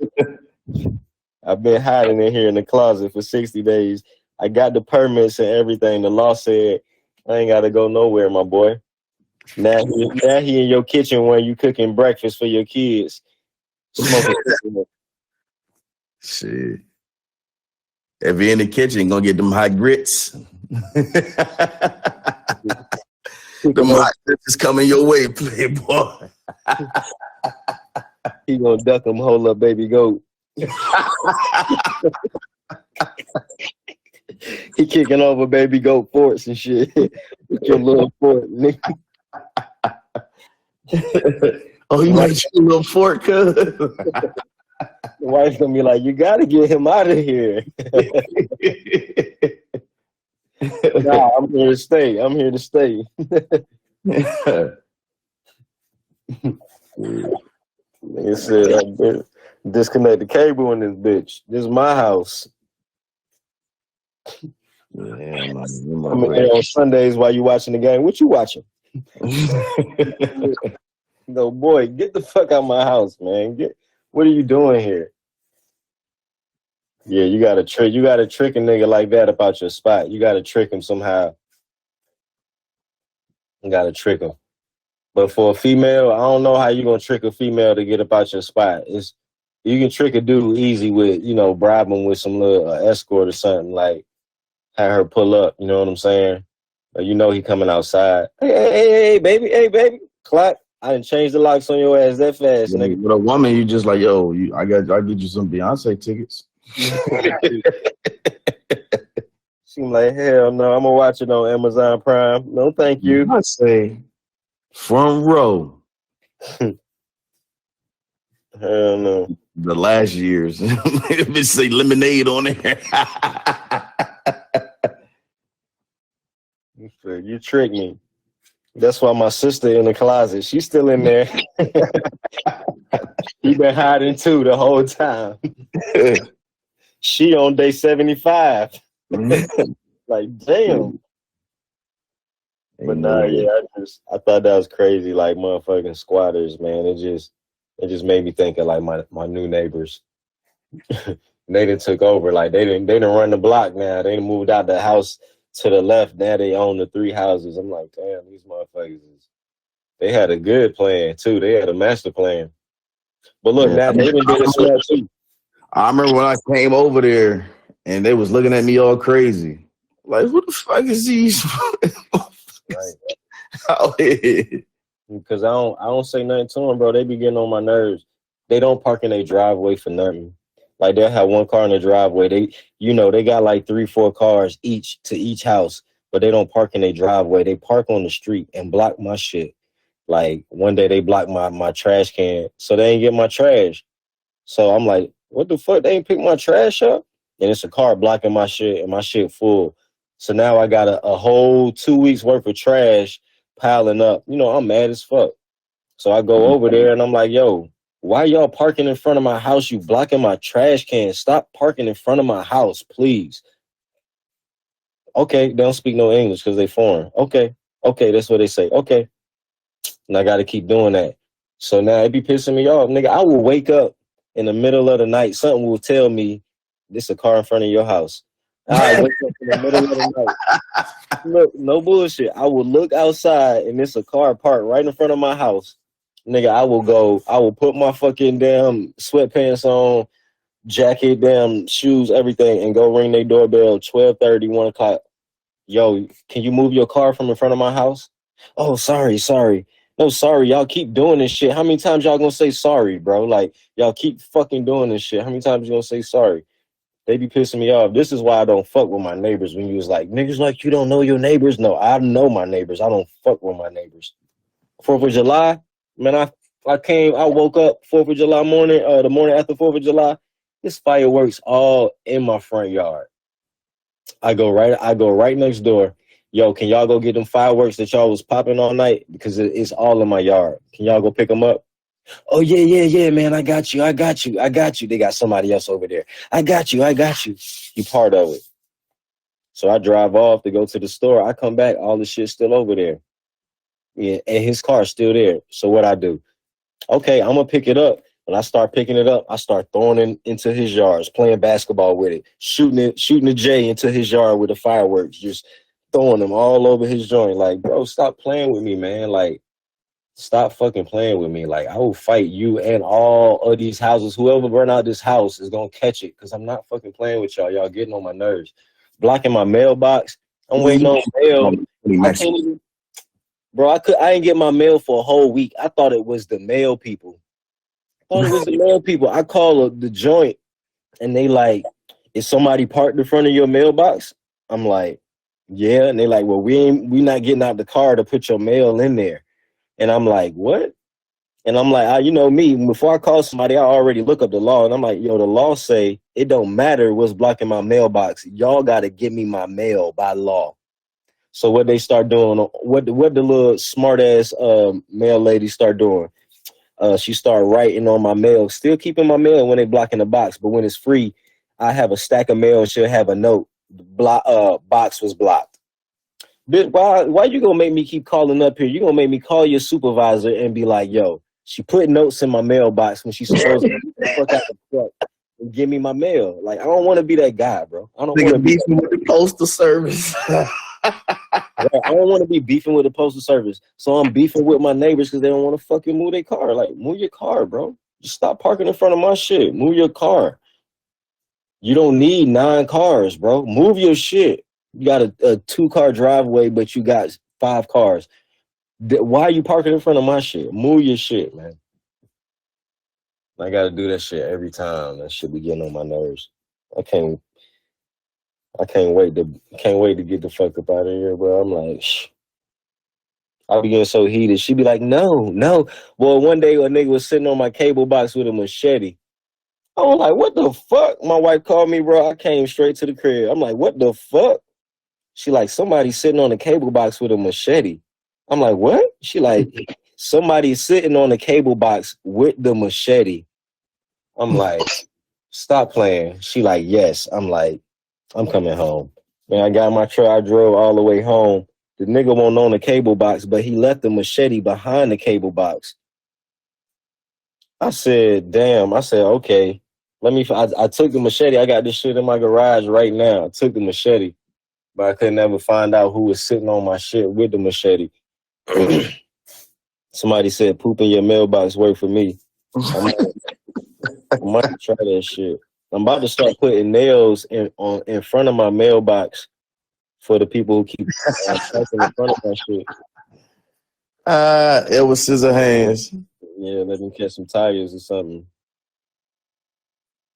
I've been hiding in here in the closet for 60 days. I got the permits and everything. The law said, I ain't got to go nowhere, my boy. Now he in your kitchen when you cooking breakfast for your kids. Smoking. Shit. If you're in the kitchen, gonna get them hot grits. Them hot grits is coming your way, playboy. He gonna duck him, hold up, baby goat. He kicking over baby goat forts and shit. With your little fort, nigga. Oh, you like your little fork, cuz? The wife's gonna be like, you gotta get him out of here. Nah, I'm here to stay. I'm here to stay. Nigga said, disconnect the cable in this bitch. This is my house. Yeah, man. I'm in there on Sundays while you watching the game. What you watching? No, boy, get the fuck out of my house, man. What are you doing here? Yeah, you gotta trick a nigga like that about your spot. You gotta trick him somehow. You gotta trick him. But for a female, I don't know how you gonna trick a female to get about your spot. You can trick a dude easy with, bribe him with some little escort or something, like have her pull up, you know what I'm saying? Or he coming outside. Hey, baby. Clap. I didn't change the locks on your ass that fast, nigga. With a woman, you just like, yo, I get you some Beyonce tickets. Seem like, hell no, I'm gonna watch it on Amazon Prime. No, thank you. I say front row. Hell no. The last years. Bitch say lemonade on there. You tricked me. That's why my sister in the closet. She's still in there. He been hiding too the whole time. She on day 75. Like, damn. But nah, yeah, I thought that was crazy. Like motherfucking squatters, man. It just made me think of like my new neighbors. They done took over. Like they didn't run the block now. They done moved out the house to the left. Now they own the 3 houses. I'm like, damn, these motherfuckers they had a good plan too. They had a master plan. But look, now they done did a smart too. I remember when I came over there and they was looking at me all crazy. Like, who the fuck is these? Right. Because I don't say nothing to them, bro. They be getting on my nerves. They don't park in their driveway for nothing. Like they'll have one car in the driveway. They got like 3-4 cars each to each house, but they don't park in their driveway. They park on the street and block my shit. Like one day they blocked my trash can, so they ain't get my trash. So I'm like, what the fuck? They ain't pick my trash up? And it's a car blocking my shit and my shit full. So now I got a whole 2 weeks worth of trash piling up. I'm mad as fuck. So I go over there and I'm like, yo, why y'all parking in front of my house? You blocking my trash can. Stop parking in front of my house, please. Okay, they don't speak no English because they foreign. Okay, that's what they say. Okay. And I got to keep doing that. So now it be pissing me off. Nigga, I will wake up in the middle of the night. Something will tell me this a car in front of your house. I wake up in the middle of the night. Look, no bullshit. I will look outside and it's a car parked right in front of my house. Nigga, I will put my fucking damn sweatpants on, jacket, damn shoes, everything, and go ring their doorbell 12:30, 1 o'clock. Yo, can you move your car from in front of my house? Oh, sorry. No, sorry, y'all keep doing this shit. How many times y'all gonna say sorry, bro? Like, y'all keep fucking doing this shit. How many times you gonna say sorry? They be pissing me off. This is why I don't fuck with my neighbors. When you was like, niggas like you don't know your neighbors. No, I know my neighbors. I don't fuck with my neighbors. 4th of July, man, I woke up 4th of July morning, the morning after 4th of July, there's fireworks all in my front yard. I go right next door. Yo, can y'all go get them fireworks that y'all was popping all night? Because it's all in my yard. Can y'all go pick them up? Oh, yeah, man. I got you. They got somebody else over there. I got you. You part of it. So I drive off to go to the store. I come back. All the shit's still over there. Yeah, and his car's still there. So what I do? Okay, I'm going to pick it up. When I start picking it up, I start throwing it into his yards, playing basketball with it, shooting a J into his yard with the fireworks, just throwing them all over his joint. Like, bro, stop playing with me, man. Like, stop fucking playing with me. Like, I will fight you and all of these houses. Whoever burn out this house is going to catch it because I'm not fucking playing with y'all. Y'all getting on my nerves. Blocking my mailbox. I'm waiting on mail. I can't even, bro, I ain't get my mail for a whole week. I thought it was the mail people. I call the joint and they like, is somebody parked in front of your mailbox? I'm like, yeah. And they like, well, we not getting out the car to put your mail in there. And I'm like, what? And I'm like, you know me, before I call somebody, I already look up the law. And I'm like, yo, the law say it don't matter what's blocking my mailbox. Y'all got to give me my mail by law. So what they start doing, what the little smart ass mail lady start doing, she start writing on my mail, still keeping my mail when they blocking the box. But when it's free, I have a stack of mail and she'll have a note, box was blocked. Bitch, why you gonna make me keep calling up here? You gonna make me call your supervisor and be like, yo, she put notes in my mailbox when she's supposed to fuck out the truck and give me my mail. Like, I don't want to be that guy, bro. I don't want to be beefing with the postal service. I don't want to be beefing with the postal service. So I'm beefing with my neighbors because they don't want to fucking move their car. Like, move your car, bro. Just stop parking in front of my shit. Move your car. You don't need 9 cars, bro. Move your shit. You got a 2-car driveway, but you got 5 cars. Why are you parking in front of my shit? Move your shit, man. I got to do that shit every time. That shit be getting on my nerves. I can't wait to get the fuck up out of here, bro. I'm like, I be getting so heated. She be like, no. Well, one day a nigga was sitting on my cable box with a machete. I was like, what the fuck? My wife called me, bro. I came straight to the crib. I'm like, what the fuck? She like, somebody sitting on the cable box with a machete. I'm like, what? She like, somebody sitting on the cable box with the machete. I'm like, stop playing. She like, yes. I'm like, I'm coming home. Man, I got my truck. I drove all the way home. The nigga won't own the cable box, but he left the machete behind the cable box. I said, damn. I said, okay. I took the machete. I got this shit in my garage right now. I took the machete, but I could never find out who was sitting on my shit with the machete. Somebody said, poop in your mailbox work for me. I might try that shit. I'm about to start putting nails in front of my mailbox for the people who keep in front of my shit. It was scissor hands. Yeah, let me catch some tires or something.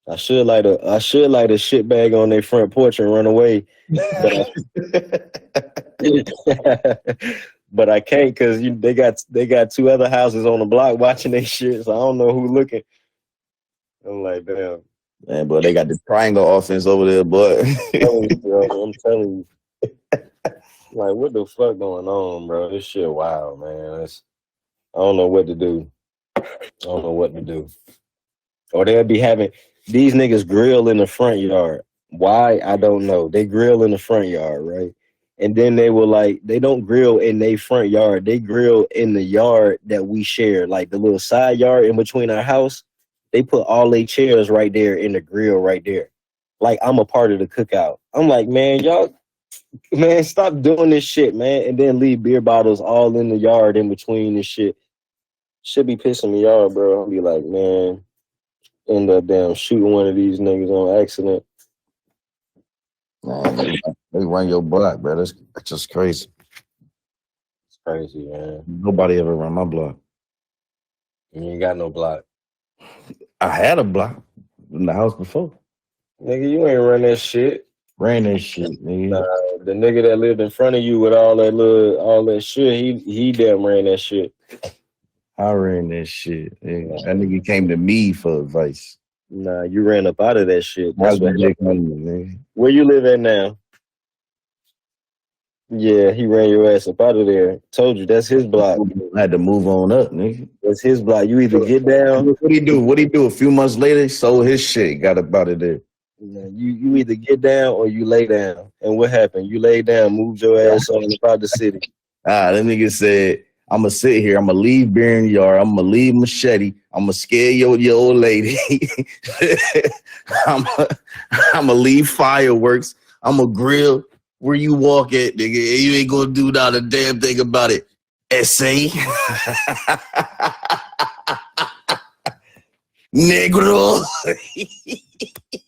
I should light a shit bag on their front porch and run away. But I can't because they got 2 other houses on the block watching their shit, so I don't know who looking. I'm like, damn. Man, but they got the triangle offense over there, boy. I'm telling you. Like, what the fuck going on, bro? This shit wild, man. I don't know what to do. Or they'll be having these niggas grill in the front yard. Why? I don't know. They grill in the front yard, right? And then they don't grill in their front yard. They grill in the yard that we share, like the little side yard in between our house. They put all their chairs right there in the grill right there. Like, I'm a part of the cookout. I'm like, man, stop doing this shit, man. And then leave beer bottles all in the yard in between this shit. Should be pissing me off, bro. I'll be like, man, end up damn shooting one of these niggas on accident. Man, they run your block, bro. That's just crazy. It's crazy, man. Nobody ever run my block. You ain't got no block. I had a block in the house before. Nigga, you ain't run that shit. Ran that shit, nigga. Nah, the nigga that lived in front of you with all that shit, he damn ran that shit. I ran that shit. Nigga. That nigga came to me for advice. Nah, you ran up out of that shit. That's what nigga. Where you live at now? Yeah, he ran your ass up out of there. Told you, that's his block. I had to move on up, nigga. That's his block. You either get down. What'd he do? A few months later, he sold his shit, got up out of there. You either get down or you lay down. And what happened? You lay down, moved your ass on about the city. That nigga said, I'm going to sit here. I'm going to leave beer in the yard. I'm going to leave machete. I'm going to scare your old lady. I'm going to leave fireworks. I'm going to grill where you walk at, nigga. You ain't going to do not a damn thing about it. Essay. Negro.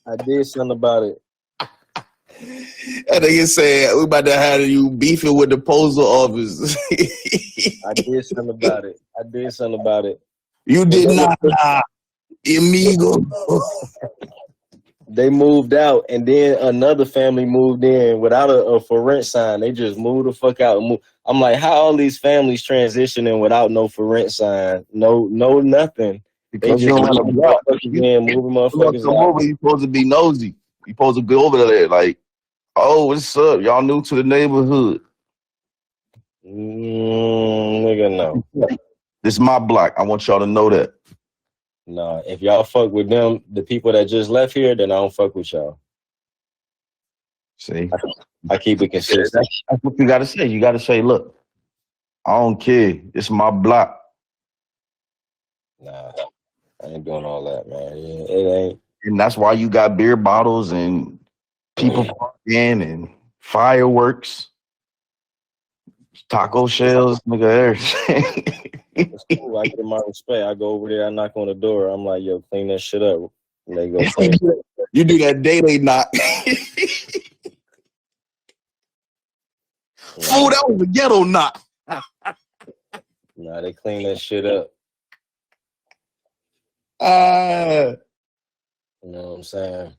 I did something about it. That nigga said, we about to have you beefing with the postal office. I did something about it. You did not, amigo. they moved out, and then another family moved in without a for rent sign. They just moved the fuck out. And I'm like, how all these families transitioning without no for rent sign, no nothing. They Because you just don't have a moving block. motherfuckers in, moving motherfuckers Come out. over, you supposed to be nosy. You supposed to go over there like, oh, what's up? Y'all new to the neighborhood. Nigga, no. This is my block. I want y'all to know that. No, if y'all fuck with them, the people that just left here, then I don't fuck with y'all. See? I keep it consistent. That's what you got to say. You got to say, look, I don't care. It's my block. Nah, I ain't doing all that, man. Yeah, it ain't. And that's why you got beer bottles and people in and fireworks, taco shells, nigga, everything. It's cool. I get my respect. I go over there. I knock on the door. I'm like, yo, clean that shit up. And they go clean it up. You do that day knock. Oh, that was a ghetto knock. Nah, they clean that shit up. You know what I'm saying?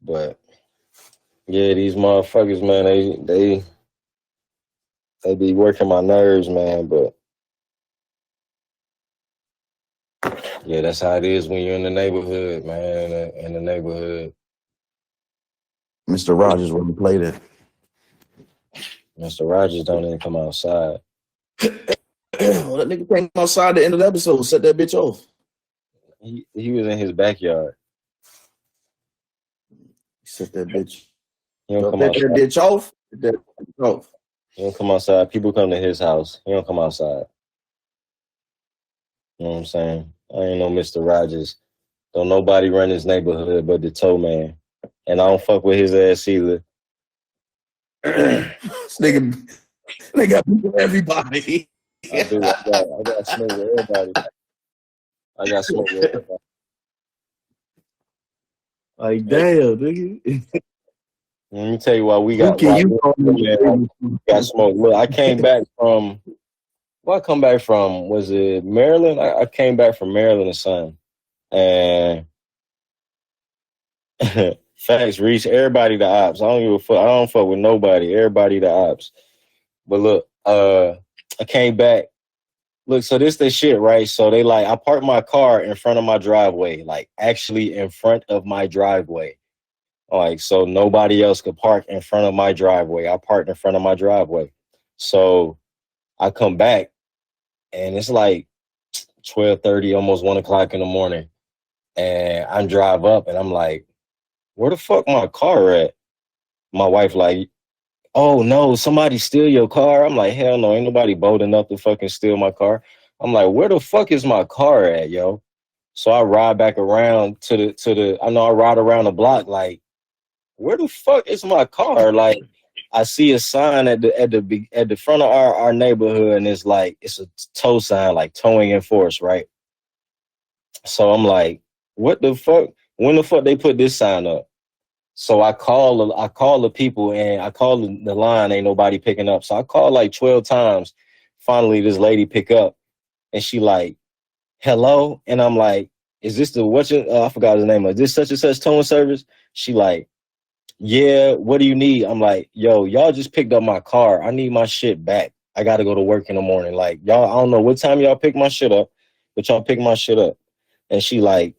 But yeah, these motherfuckers, man, they be working my nerves, man. But yeah, that's how it is when you're in the neighborhood, man. In the neighborhood. Mr. Rogers wouldn't play that. Mr. Rogers don't even come outside. Well, that nigga came outside the end of the episode, set that bitch off. He was in his backyard. Set that bitch. He don't come outside. That bitch off. That bitch off. He don't come outside. People come to his house. He don't come outside. You know what I'm saying? I ain't no Mr. Rogers. Don't nobody run his neighborhood but the toe man. And I don't fuck with his ass either. This nigga got people everybody. I do. I got smoke with everybody. I got smoke with everybody. Like, damn, nigga. Let me tell you why we got smoke. Look, I came back from where I come back from, was it Maryland? I came back from Maryland or something. And facts reach everybody the ops. I don't give a fuck. I don't fuck with nobody. Everybody the ops. But look, I came back. Look, so this the shit, right? So they like, I parked my car in front of my driveway, like actually in front of my driveway. Like, so nobody else could park in front of my driveway. I parked in front of my driveway. So I come back and it's like 12:30, almost 1 o'clock in the morning. And I drive up and I'm like, where the fuck my car at? My wife like, oh no, somebody steal your car. I'm like, hell no, ain't nobody bold enough to fucking steal my car. I'm like, where the fuck is my car at, yo? So I ride back around I ride around the block like, where the fuck is my car? Like, I see a sign at the front of our neighborhood, and it's like, it's a tow sign, like towing enforced, right? So I'm like, what the fuck? When the fuck they put this sign up? So I call the people and I call the line, ain't nobody picking up. So I called like 12 times. Finally, this lady pick up and she like, hello? And I'm like, is this I forgot his name. Is this such and such towing service? She like, yeah, what do you need? I'm like, yo, y'all just picked up my car. I need my shit back. I got to go to work in the morning. Like, y'all, I don't know what time y'all pick my shit up, but y'all pick my shit up. And she like,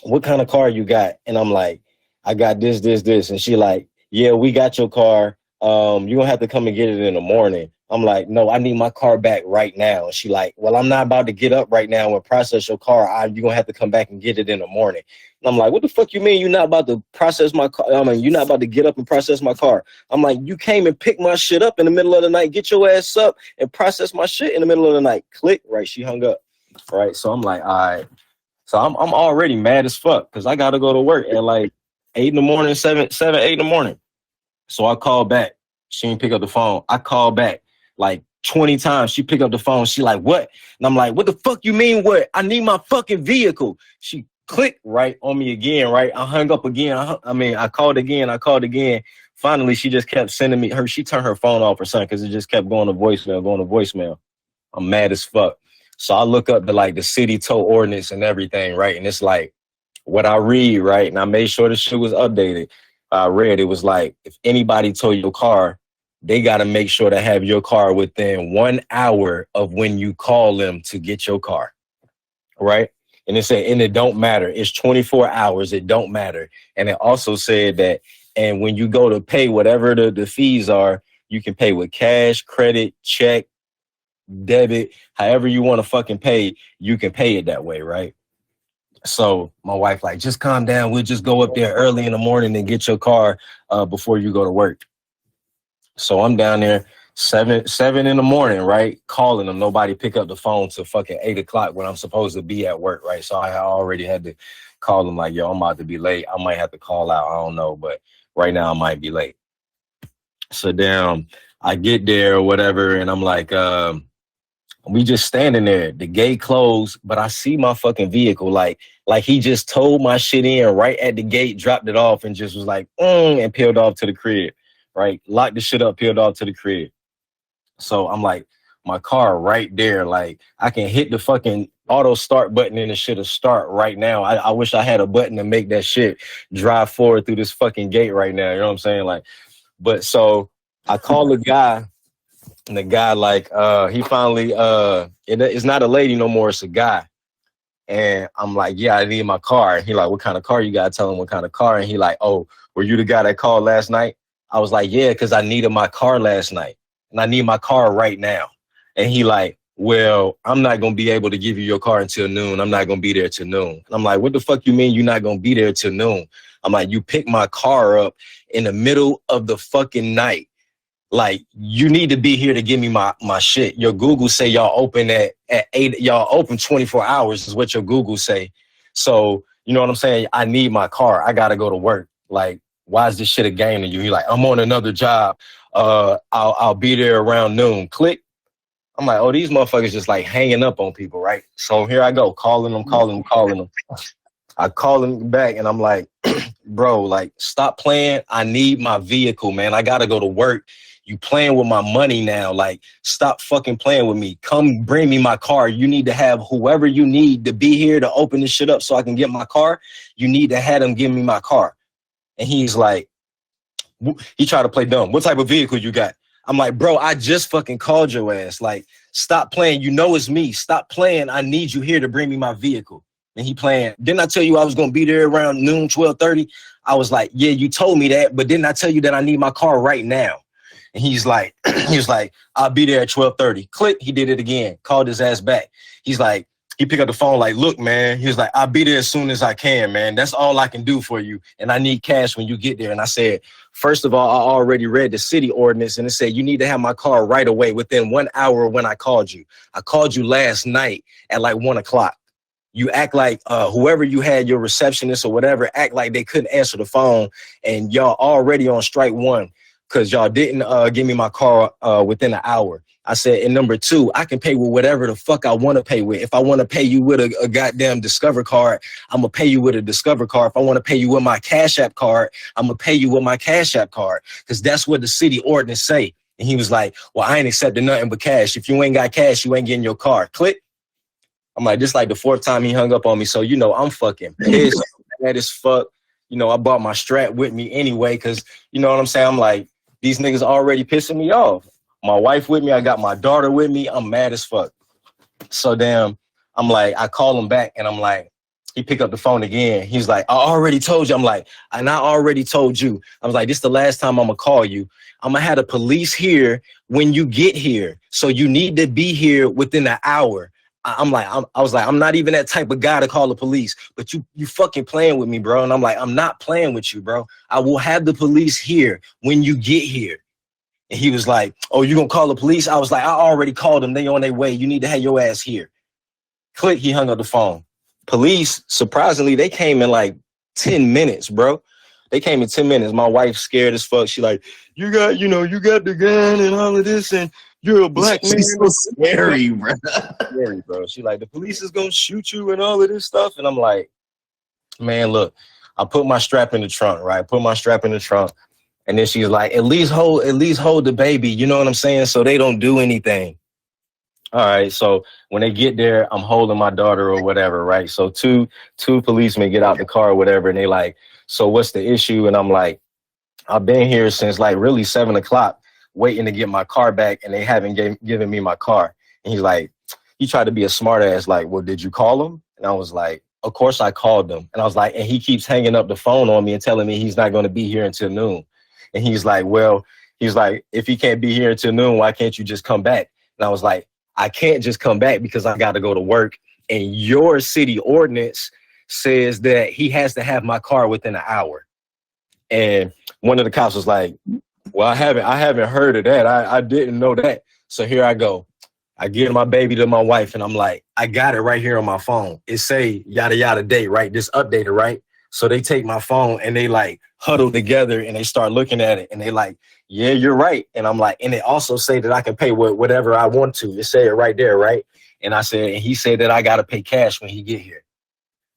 what kind of car you got? And I'm like, I got this. And she like, yeah, we got your car. You're going to have to come and get it in the morning. I'm like, no, I need my car back right now. And she like, well, I'm not about to get up right now and process your car. You're going to have to come back and get it in the morning. And I'm like, what the fuck you mean you're not about to process my car? I mean, you're not about to get up and process my car. I'm like, you came and picked my shit up in the middle of the night. Get your ass up and process my shit in the middle of the night. Click. Right. She hung up. Right. So I'm like, all right. So I'm already mad as fuck because I got to go to work at like 8 in the morning, 8 in the morning. So I called back. She didn't pick up the phone. I called back like 20 times. She picked up the phone. She like, what? And I'm like, what the fuck you mean what? I need my fucking vehicle. She clicked right on me again, right? I hung up again. I called again. Finally, she just kept sending me she turned her phone off or something because it just kept going to voicemail. I'm mad as fuck. So I look up the city tow ordinance and everything, right? And it's like what I read, right, and I made sure the shit was updated. I read it was like, if anybody tow your car, they got to make sure to have your car within 1 hour of when you call them to get your car, right? And it said, and it don't matter. It's 24 hours. It don't matter. And it also said that, and when you go to pay whatever the fees are, you can pay with cash, credit, check, debit, however you want to fucking pay, you can pay it that way, right? So my wife like, just calm down. We'll just go up there early in the morning and get your car before you go to work. So I'm down there 7 in the morning, right? Calling them. Nobody pick up the phone till fucking 8 o'clock when I'm supposed to be at work, right? So I already had to call them like, yo, I'm about to be late. I might have to call out. I don't know, but right now I might be late. So damn, I get there or whatever, and I'm like, we just standing there. The gate closed, but I see my fucking vehicle. Like he just towed my shit in right at the gate, dropped it off, and just was like, and peeled off to the crib, right? Locked the shit up, peeled off to the crib. So I'm like, my car right there. Like, I can hit the fucking auto start button and the shit'll start right now. I wish I had a button to make that shit drive forward through this fucking gate right now. You know what I'm saying? Like, but so I call the guy. And the guy, like, he finally, it's not a lady no more, it's a guy. And I'm like, yeah, I need my car. And he like, what kind of car you got? Tell him what kind of car. And he like, oh, were you the guy that called last night? I was like, yeah, because I needed my car last night. And I need my car right now. And he like, well, I'm not going to be able to give you your car until noon. I'm not going to be there till noon. And I'm like, what the fuck you mean you're not going to be there till noon? I'm like, you picked my car up in the middle of the fucking night. Like, you need to be here to give me my shit. Your Google say y'all open at 8. Y'all open 24 hours is what your Google say. So, you know what I'm saying? I need my car. I got to go to work. Like, why is this shit a game to you? He like, I'm on another job. I'll be there around noon. Click. I'm like, oh, these motherfuckers just like hanging up on people, right? So here I go, calling them. I call him back and I'm like, bro, like, stop playing. I need my vehicle, man. I got to go to work. You playing with my money now. Like, stop fucking playing with me. Come bring me my car. You need to have whoever you need to be here to open this shit up so I can get my car. You need to have them give me my car. And he's like, he tried to play dumb. What type of vehicle you got? I'm like, bro, I just fucking called your ass. Like, stop playing. You know it's me. Stop playing. I need you here to bring me my vehicle. And he playing, didn't I tell you I was going to be there around noon, 12:30? I was like, yeah, you told me that, but didn't I tell you that I need my car right now? And he's like, I'll be there at 12:30. Click, he did it again, called his ass back. He's like, he picked up the phone like, look, man, he was like, I'll be there as soon as I can, man. That's all I can do for you. And I need cash when you get there. And I said, first of all, I already read the city ordinance and it said you need to have my car right away within 1 hour when I called you. I called you last night at like 1 o'clock. You act like whoever you had, your receptionist or whatever, act like they couldn't answer the phone and y'all already on strike one because y'all didn't give me my car within an hour. I said, and number two, I can pay with whatever the fuck I want to pay with. If I want to pay you with a goddamn Discover card, I'm going to pay you with a Discover card. If I want to pay you with my Cash App card, I'm going to pay you with my Cash App card because that's what the city ordinance say. And he was like, well, I ain't accepting nothing but cash. If you ain't got cash, you ain't getting your car. Click. I'm like, this like the fourth time he hung up on me. So, you know, I'm fucking pissed. Mad as fuck. You know, I brought my strap with me anyway because, you know what I'm saying? I'm like, these niggas already pissing me off. My wife with me. I got my daughter with me. I'm mad as fuck. So damn, I'm like, I call him back and I'm like, he picked up the phone again. He's like, I already told you. I'm like, and I already told you. I was like, this is the last time I'm going to call you. I'm going to have the police here when you get here. So you need to be here within an hour. I was like, I'm not even that type of guy to call the police, but you fucking playing with me, bro. And I'm like, I'm not playing with you, bro. I will have the police here when you get here. And he was like, oh, you gonna call the police? I was like, I already called them. They on their way. You need to have your ass here. Click, he hung up the phone. Police, surprisingly, they came in like 10 minutes, bro. They came in 10 minutes. My wife's scared as fuck. She like, you got the gun and all of this and you're a black man. She's so scary, bro. Scary, bro. She like, the police is gonna shoot you and all of this stuff. And I'm like, man, look, I put my strap in the trunk, right? Put my strap in the trunk. And then she's like, at least hold the baby. You know what I'm saying? So they don't do anything. All right, so when they get there, I'm holding my daughter or whatever, right? So two policemen get out the car or whatever, and they like, so what's the issue? And I'm like, I've been here since like really 7 o'clock, waiting to get my car back, and they haven't given me my car. And he's like, he tried to be a smart ass, like, well, did you call him? And I was like, of course I called them. And I was like, and he keeps hanging up the phone on me and telling me he's not going to be here until noon. And he's like, well, he's like, if he can't be here until noon, why can't you just come back? And I was like, I can't just come back because I got to go to work. And your city ordinance says that he has to have my car within an hour. And one of the cops was like, well, I haven't heard of that. I didn't know that. So here I go. I give my baby to my wife, and I'm like, I got it right here on my phone. It say yada yada date, right? This updated, right? So they take my phone and they like huddle together and they start looking at it and they like, yeah, you're right. And I'm like, and they also say that I can pay whatever I want to. It say it right there, right? And I said, and he said that I gotta pay cash when he get here.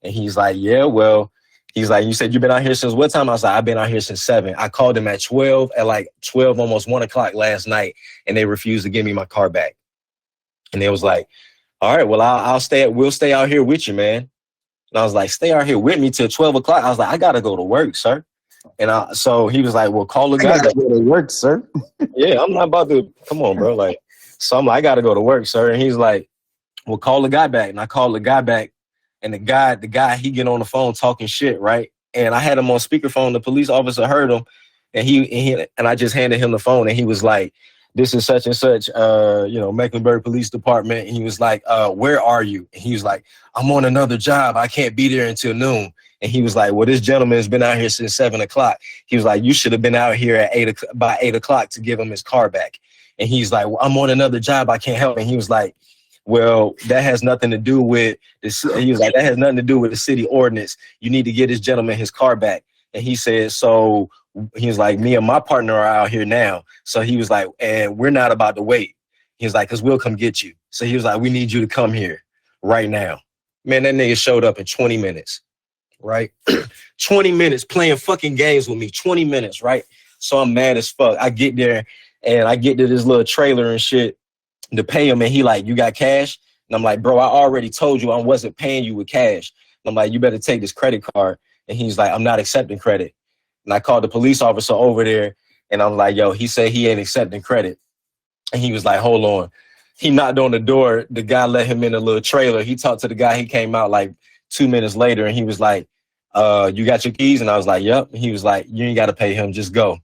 And he's like, yeah, well, he's like, you said you've been out here since what time? I was like, I've been out here since 7. I called him at 12, almost 1 o'clock last night, and they refused to give me my car back. And they was like, all right, well, we'll stay out here with you, man. And I was like, stay out here with me till 12 o'clock. I was like, I got to go to work, sir. And so he was like, well, call the guy. I gotta go to work, sir. Yeah, I'm not about to, come on, bro. Like, so I'm like, I got to go to work, sir. And he's like, well, call the guy back. And I called the guy back. And the guy, he get on the phone talking shit, right? And I had him on speakerphone. The police officer heard him. And I just handed him the phone. And he was like, this is such and such, Mecklenburg Police Department. And he was like, where are you? And he was like, I'm on another job. I can't be there until noon. And he was like, well, this gentleman has been out here since 7 o'clock. He was like, you should have been out here at by 8 o'clock to give him his car back. And he's like, well, I'm on another job. I can't help. And he was like, well, that has nothing to do with this. He was like, that has nothing to do with the city ordinance. You need to get this gentleman his car back. And he said, so he was like, me and my partner are out here now. So he was like, and we're not about to wait. He was like, because we'll come get you. So he was like, we need you to come here right now. Man, that nigga showed up in 20 minutes, right? 20 minutes playing fucking games with me, 20 minutes, right? So I'm mad as fuck. I get there and I get to this little trailer and shit to pay him. And he like, you got cash? And I'm like, bro, I already told you I wasn't paying you with cash. And I'm like, you better take this credit card. And he's like, I'm not accepting credit. And I called the police officer over there and I'm like, yo, he said he ain't accepting credit. And he was like, hold on. He knocked on the door. The guy let him in a little trailer. He talked to the guy. He came out like 2 minutes later and he was like, you got your keys? And I was like, yep. And he was like, you ain't got to pay him. Just go.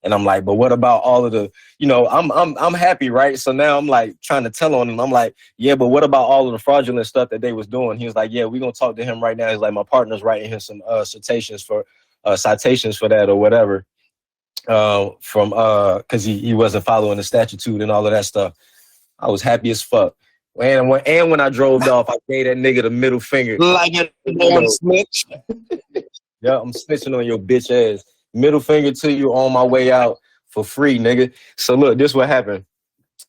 And I'm like, but what about all of the, I'm happy, right? So now I'm like trying to tell on him. I'm like, yeah, but what about all of the fraudulent stuff that they was doing? He was like, yeah, we're going to talk to him right now. He's like, my partner's writing him some citations for that or whatever because he wasn't following the statute and all of that stuff. I was happy as fuck. And when I drove off, I gave that nigga the middle finger. Like a damn snitch. Yeah, I'm snitching on your bitch ass. Middle finger to you on my way out for free, nigga. So look, this what happened.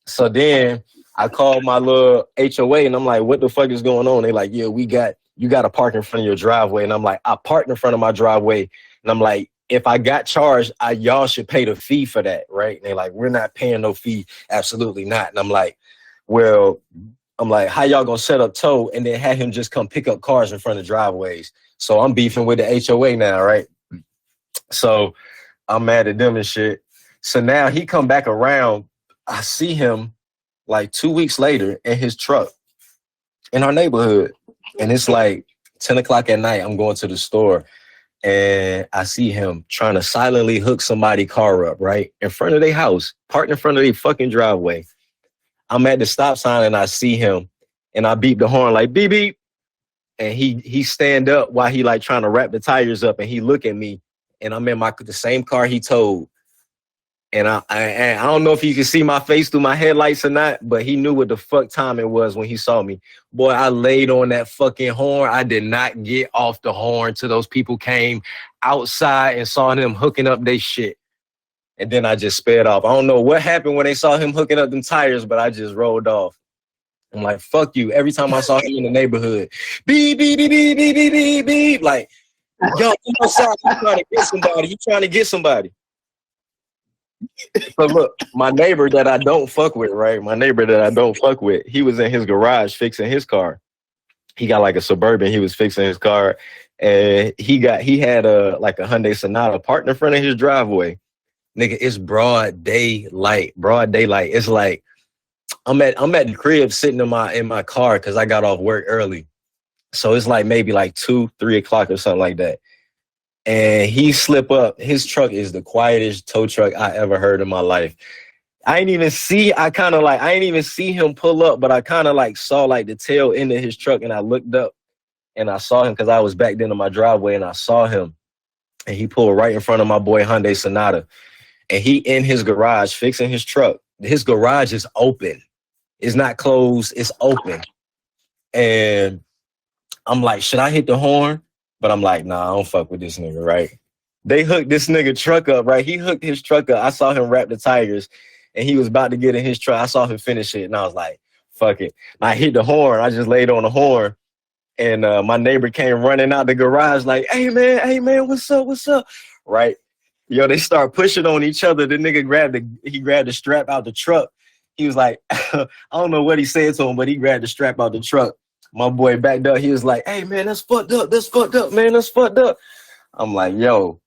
So then I called my little HOA and I'm like, what the fuck is going on? They like, yeah, you got to park in front of your driveway. And I'm like, I parked in front of my driveway. And I'm like, if I got charged, y'all should pay the fee for that, right? And they're like, we're not paying no fee. Absolutely not. And I'm like, well, how y'all gonna set up tow and then have him just come pick up cars in front of driveways? So I'm beefing with the HOA now, right? So I'm mad at them and shit. So now he come back around. I see him like 2 weeks later in his truck in our neighborhood. And it's like 10 o'clock at night. I'm going to the store and I see him trying to silently hook somebody's car up, right? In front of their house, parked in front of their fucking driveway. I'm at the stop sign and I see him and I beep the horn like beep beep. And he stand up while he like trying to wrap the tires up and he look at me and I'm in the same car he towed. And I don't know if he could see my face through my headlights or not, but he knew what the fuck time it was when he saw me. Boy, I laid on that fucking horn. I did not get off the horn till those people came outside and saw him hooking up their shit. And then I just sped off. I don't know what happened when they saw him hooking up them tires, but I just rolled off. I'm like, fuck you. Every time I saw him in the neighborhood, beep, beep, beep, beep, beep, beep, beep, beep. Like, yo, you trying to get somebody. You trying to get somebody. So look, my neighbor that I don't fuck with, right? My neighbor that I don't fuck with, he was in his garage fixing his car. He got like a Suburban. He was fixing his car, and he had a like a Hyundai Sonata parked in front of his driveway. Nigga, it's broad daylight. Broad daylight. It's like I'm at the crib sitting in my car because I got off work early. So it's like maybe like 2-3 o'clock or something like that. And he slip up. His truck is the quietest tow truck I ever heard in my life. I ain't even see him pull up, but I kind of like saw like the tail end of his truck, and I looked up and I saw him because I was back then in my driveway, and I saw him, and he pulled right in front of my boy Hyundai Sonata, and he in his garage fixing his truck. His garage is open. It's not closed. It's open. And I'm like, should I hit the horn? But I'm like, nah, I don't fuck with this nigga, right? They hooked this nigga truck up, right? He hooked his truck up. I saw him wrap the tires, and he was about to get in his truck. I saw him finish it, and I was like, fuck it. I hit the horn. I just laid on the horn, and my neighbor came running out the garage like, hey, man, what's up? Right? Yo, they start pushing on each other. The nigga grabbed the strap out the truck. He was like, I don't know what he said to him, but he grabbed the strap out the truck. My boy backed up. He was like, hey, man, that's fucked up, man. That's fucked up. I'm like, yo,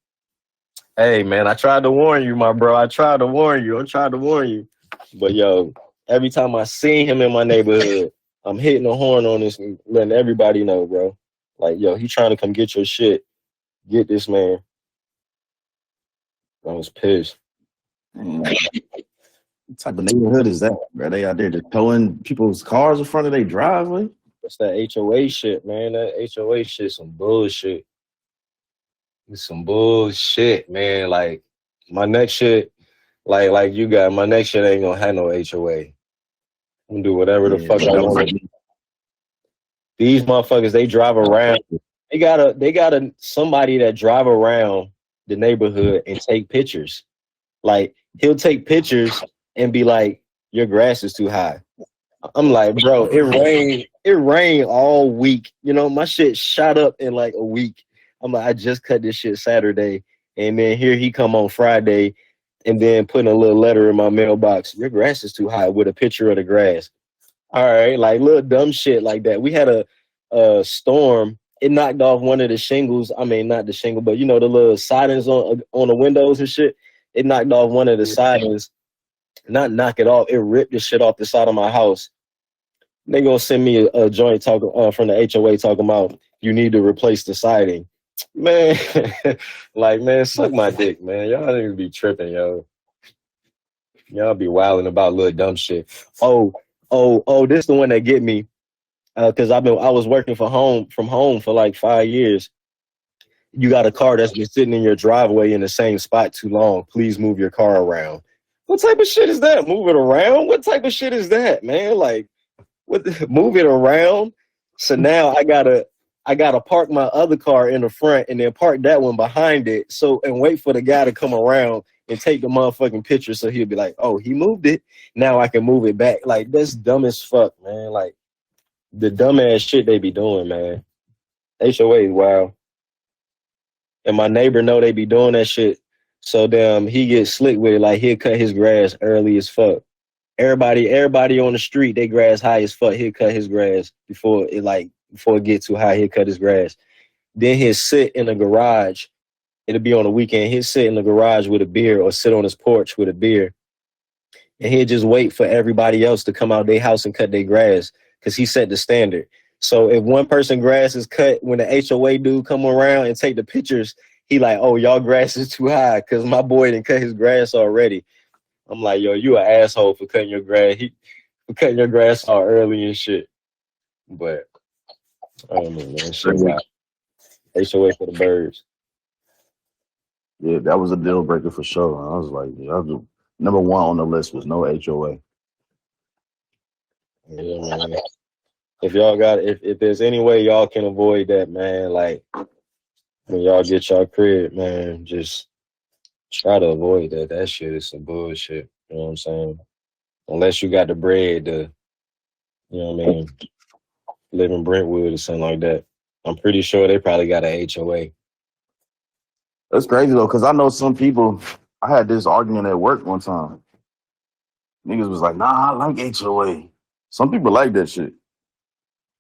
hey, man, I tried to warn you, my bro. I tried to warn you. But, yo, every time I see him in my neighborhood, I'm hitting the horn on this and letting everybody know, bro. Like, yo, he trying to come get your shit. Get this man. I was pissed. What type of neighborhood is that, bro? They out there just towing people's cars in front of their driveway? That's that HOA shit, man. That HOA shit, some bullshit. It's some bullshit, man. Like, my next shit, like you got, my next shit ain't gonna have no HOA. I'm gonna do whatever the fuck I want. These motherfuckers, they drive around. They got somebody that drive around the neighborhood and take pictures. Like, he'll take pictures and be like, your grass is too high. I'm like, bro, it rained all week. You know, my shit shot up in like a week. I'm like, I just cut this shit Saturday, and then here he come on Friday, and then putting a little letter in my mailbox. Your grass is too high with a picture of the grass. All right, like little dumb shit like that. We had a storm. It knocked off one of the shingles. I mean, not the shingle, but you know, the little sidings on the windows and shit. It knocked off one of the sidings. Not knock it off. It ripped the shit off the side of my house. They gonna send me a joint talking from the HOA talking about you need to replace the siding. Man, like, man, suck my dick, man. Y'all niggas be tripping, yo. Y'all be wilding about little dumb shit. Oh, this the one that get me. Cause I was working from home for like 5 years. You got a car that's been sitting in your driveway in the same spot too long. Please move your car around. What type of shit is that? Move it around? What type of shit is that, man? Like, move it around? So now I gotta park my other car in the front and then park that one behind it. So, and wait for the guy to come around and take the motherfucking picture. So he'll be like, oh, he moved it. Now I can move it back. Like, that's dumb as fuck, man. Like, the dumbass shit they be doing, man. HOA is wild. And my neighbor know they be doing that shit. So he gets slick with it. Like, he'll cut his grass early as fuck. Everybody on the street, they grass high as fuck. He'll cut his grass before it gets too high. He'll cut his grass. Then he'll sit in the garage. It'll be on the weekend. He'll sit in the garage with a beer or sit on his porch with a beer. And he'll just wait for everybody else to come out their house and cut their grass because he set the standard. So if one person grass is cut, when the HOA dude come around and take the pictures, he like, oh, y'all grass is too high because my boy didn't cut his grass already. I'm like, yo, you an asshole for cutting your grass. For cutting your grass all early and shit. But I don't know, man. Shit wild. HOA for the birds. Yeah, that was a deal breaker for sure. I was like, number one on the list was no HOA. Yeah, man. If y'all if there's any way y'all can avoid that, man, like when y'all get y'all crib, man, just try to avoid that. That shit is some bullshit. You know what I'm saying? Unless you got the bread to, you know what I mean, live in Brentwood or something like that. I'm pretty sure they probably got a HOA. That's crazy though, because I know some people I had this argument at work one time. Niggas was like, nah, I like HOA. Some people like that shit.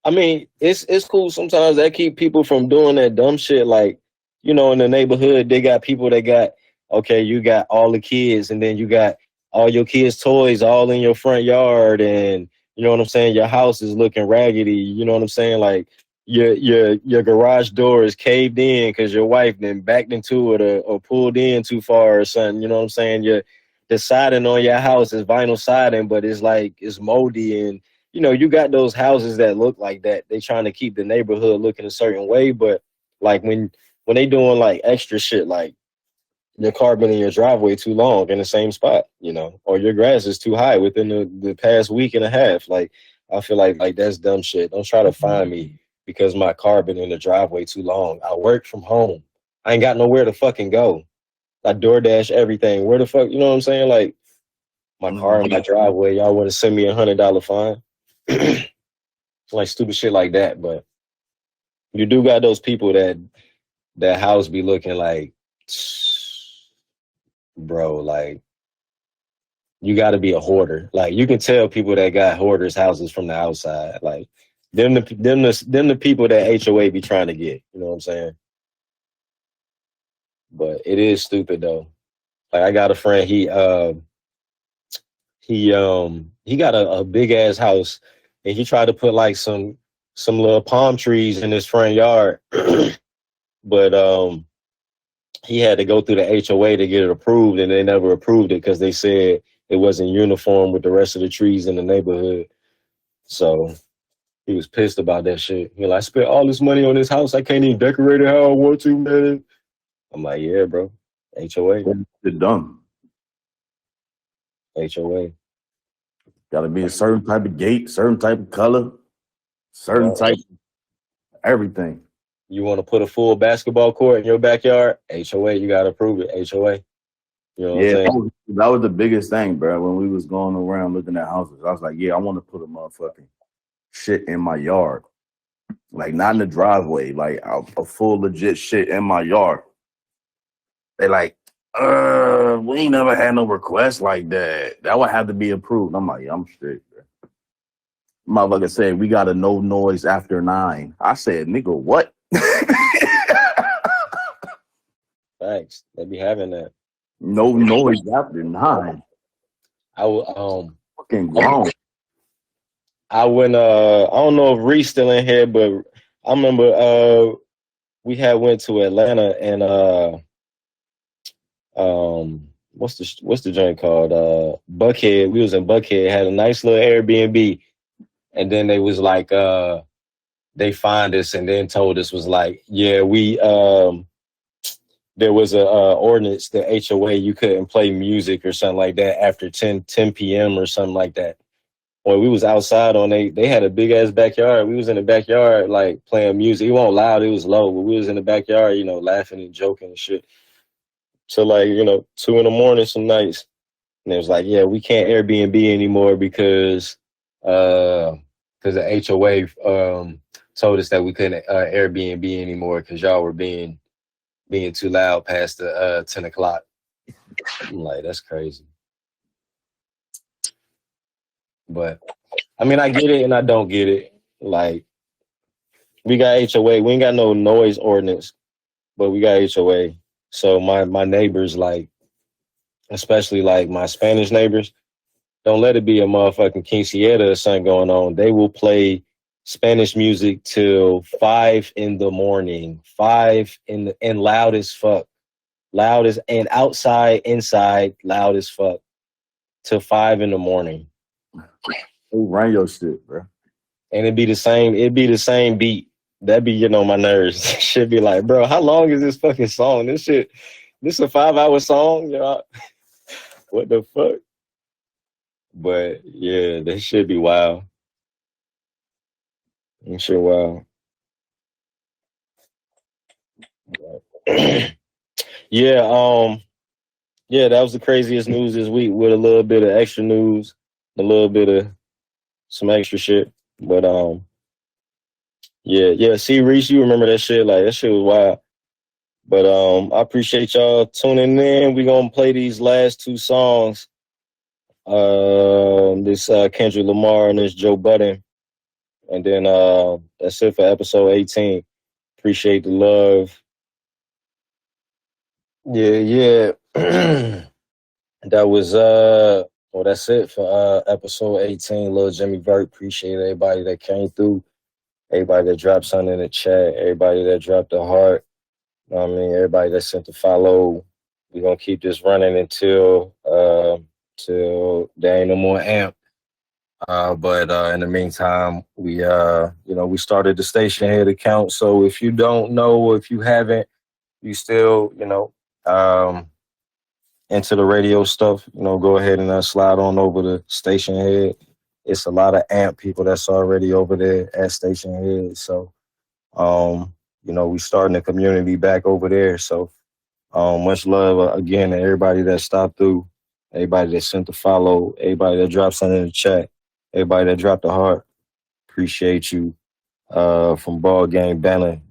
I mean, it's cool sometimes that keep people from doing that dumb shit. Like, you know, in the neighborhood, they got people that got, okay, you got all the kids, and then you got all your kids' toys all in your front yard, and you know what I'm saying? Your house is looking raggedy. You know what I'm saying? Like your garage door is caved in because your wife then backed into it or pulled in too far or something. You know what I'm saying? The siding on your house is vinyl siding, but it's like it's moldy, and you know, you got those houses that look like that. They trying to keep the neighborhood looking a certain way, but like when they doing like extra shit, like your car been in your driveway too long in the same spot, you know, or your grass is too high within the past week and a half. Like, I feel like that's dumb shit. Don't try to find me because my car been in the driveway too long. I work from home. I ain't got nowhere to fucking go. I DoorDash everything. Where the fuck, you know what I'm saying? Like, my car in my driveway, y'all want to send me $100 fine? Like stupid shit like that. But you do got those people that house be looking like, bro, like you got to be a hoarder. Like you can tell people that got hoarders houses from the outside. Like them the people that HOA be trying to get. You know what I'm saying? But it is stupid though. Like I got a friend. He got a big ass house, and he tried to put like some little palm trees in his front yard, but he had to go through the HOA to get it approved, and they never approved it because they said it wasn't uniform with the rest of the trees in the neighborhood. So he was pissed about that shit. He like, I spent all this money on this house, I can't even decorate it how I want to, man. I'm like, yeah, bro. HOA. It's dumb. HOA. Got to be a certain type of gate, certain type of color, certain type of everything. You want to put a full basketball court in your backyard? HOA, you got to approve it. HOA. You know what I'm saying? That was the biggest thing, bro. When we was going around looking at houses, I was like, yeah, I want to put a motherfucking shit in my yard. Like, not in the driveway, like a full legit shit in my yard. They like, we ain't never had no requests like that. That would have to be approved. I'm like, yeah, I'm straight, bro. Motherfucker said, we got a no noise after 9. I said, nigga, what? Thanks. They be having that. No noise after 9. Fucking grown. I went I don't know if Reese still in here, but I remember we had went to Atlanta and what's the joint called? Buckhead. We was in Buckhead, had a nice little Airbnb, and then they was like they find us and then told us was like, yeah, we there was a ordinance, the HOA, you couldn't play music or something like that after 10 p.m. or something like that. Or we was outside on they had a big ass backyard. We was in the backyard like playing music. It wasn't loud, it was low, but we was in the backyard, you know, laughing and joking and shit. So like, you know, 2 a.m. some nights. And it was like, yeah, we can't Airbnb anymore because the HOA told us that we couldn't Airbnb anymore because y'all were being too loud past the 10 o'clock. I'm like, that's crazy. But I mean, I get it and I don't get it. Like, we got HOA. We ain't got no noise ordinance, but we got HOA. So my neighbors, like, especially like my Spanish neighbors, don't let it be a motherfucking quinceañera or something going on. They will play Spanish music till 5 a.m. 5 and loud as fuck. Loud as, and outside, inside, loud as fuck. Till 5 a.m. Who ran your shit, bro? And it'd be the same beat. That'd be getting on my nerves. Shit be like, bro, how long is this fucking song? This a 5-hour song? You know? What the fuck? But yeah, that should be wild. I'm sure wild. Yeah, that was the craziest news this week with a little bit of extra news, a little bit of some extra shit. But yeah. See, Reese, you remember that shit? Like, that shit was wild. But I appreciate y'all tuning in. We're gonna play these last two songs. This Kendrick Lamar and this Joe Budden. And then that's it for episode 18. Appreciate the love. Yeah. That was well, that's it for episode 18. Lil Jimmy Vert. Appreciate everybody that came through, everybody that dropped something in the chat, everybody that dropped a heart. You know what I mean, everybody that sent the follow. We're gonna keep this running until till there ain't no more amp. But in the meantime, we we started the station head account. So if you don't know, or if you haven't, you still, into the radio stuff, go ahead and slide on over to Station Head. It's a lot of AMP people that's already over there at Station Head. So, we starting the community back over there. So, much love again to everybody that stopped through, everybody that sent the follow, everybody that dropped something in the chat, everybody that dropped a heart. Appreciate you. From Ballgame Banter.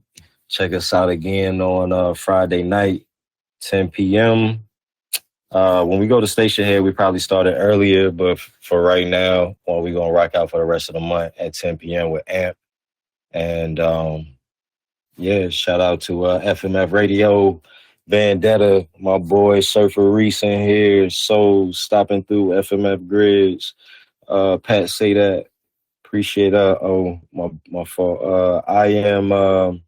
Check us out again on Friday night, 10 p.m. When we go to Station Head, we probably started earlier, but for right now, we're going to rock out for the rest of the month at 10 p.m. with AMP. And, shout out to FMF Radio, Vendetta, my boy Surfer Reese in here, Soul stopping through FMF Grids, Pat Say That. Appreciate my fault. I am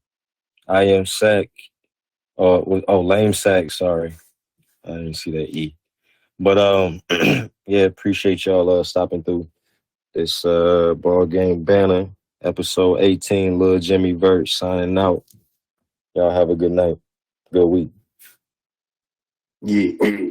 Sack. Lame Sack, sorry. I didn't see that E. But appreciate y'all stopping through this Ballgame Banter, episode 18, Lil Jimmy Vert signing out. Y'all have a good night. Good week. Yeah.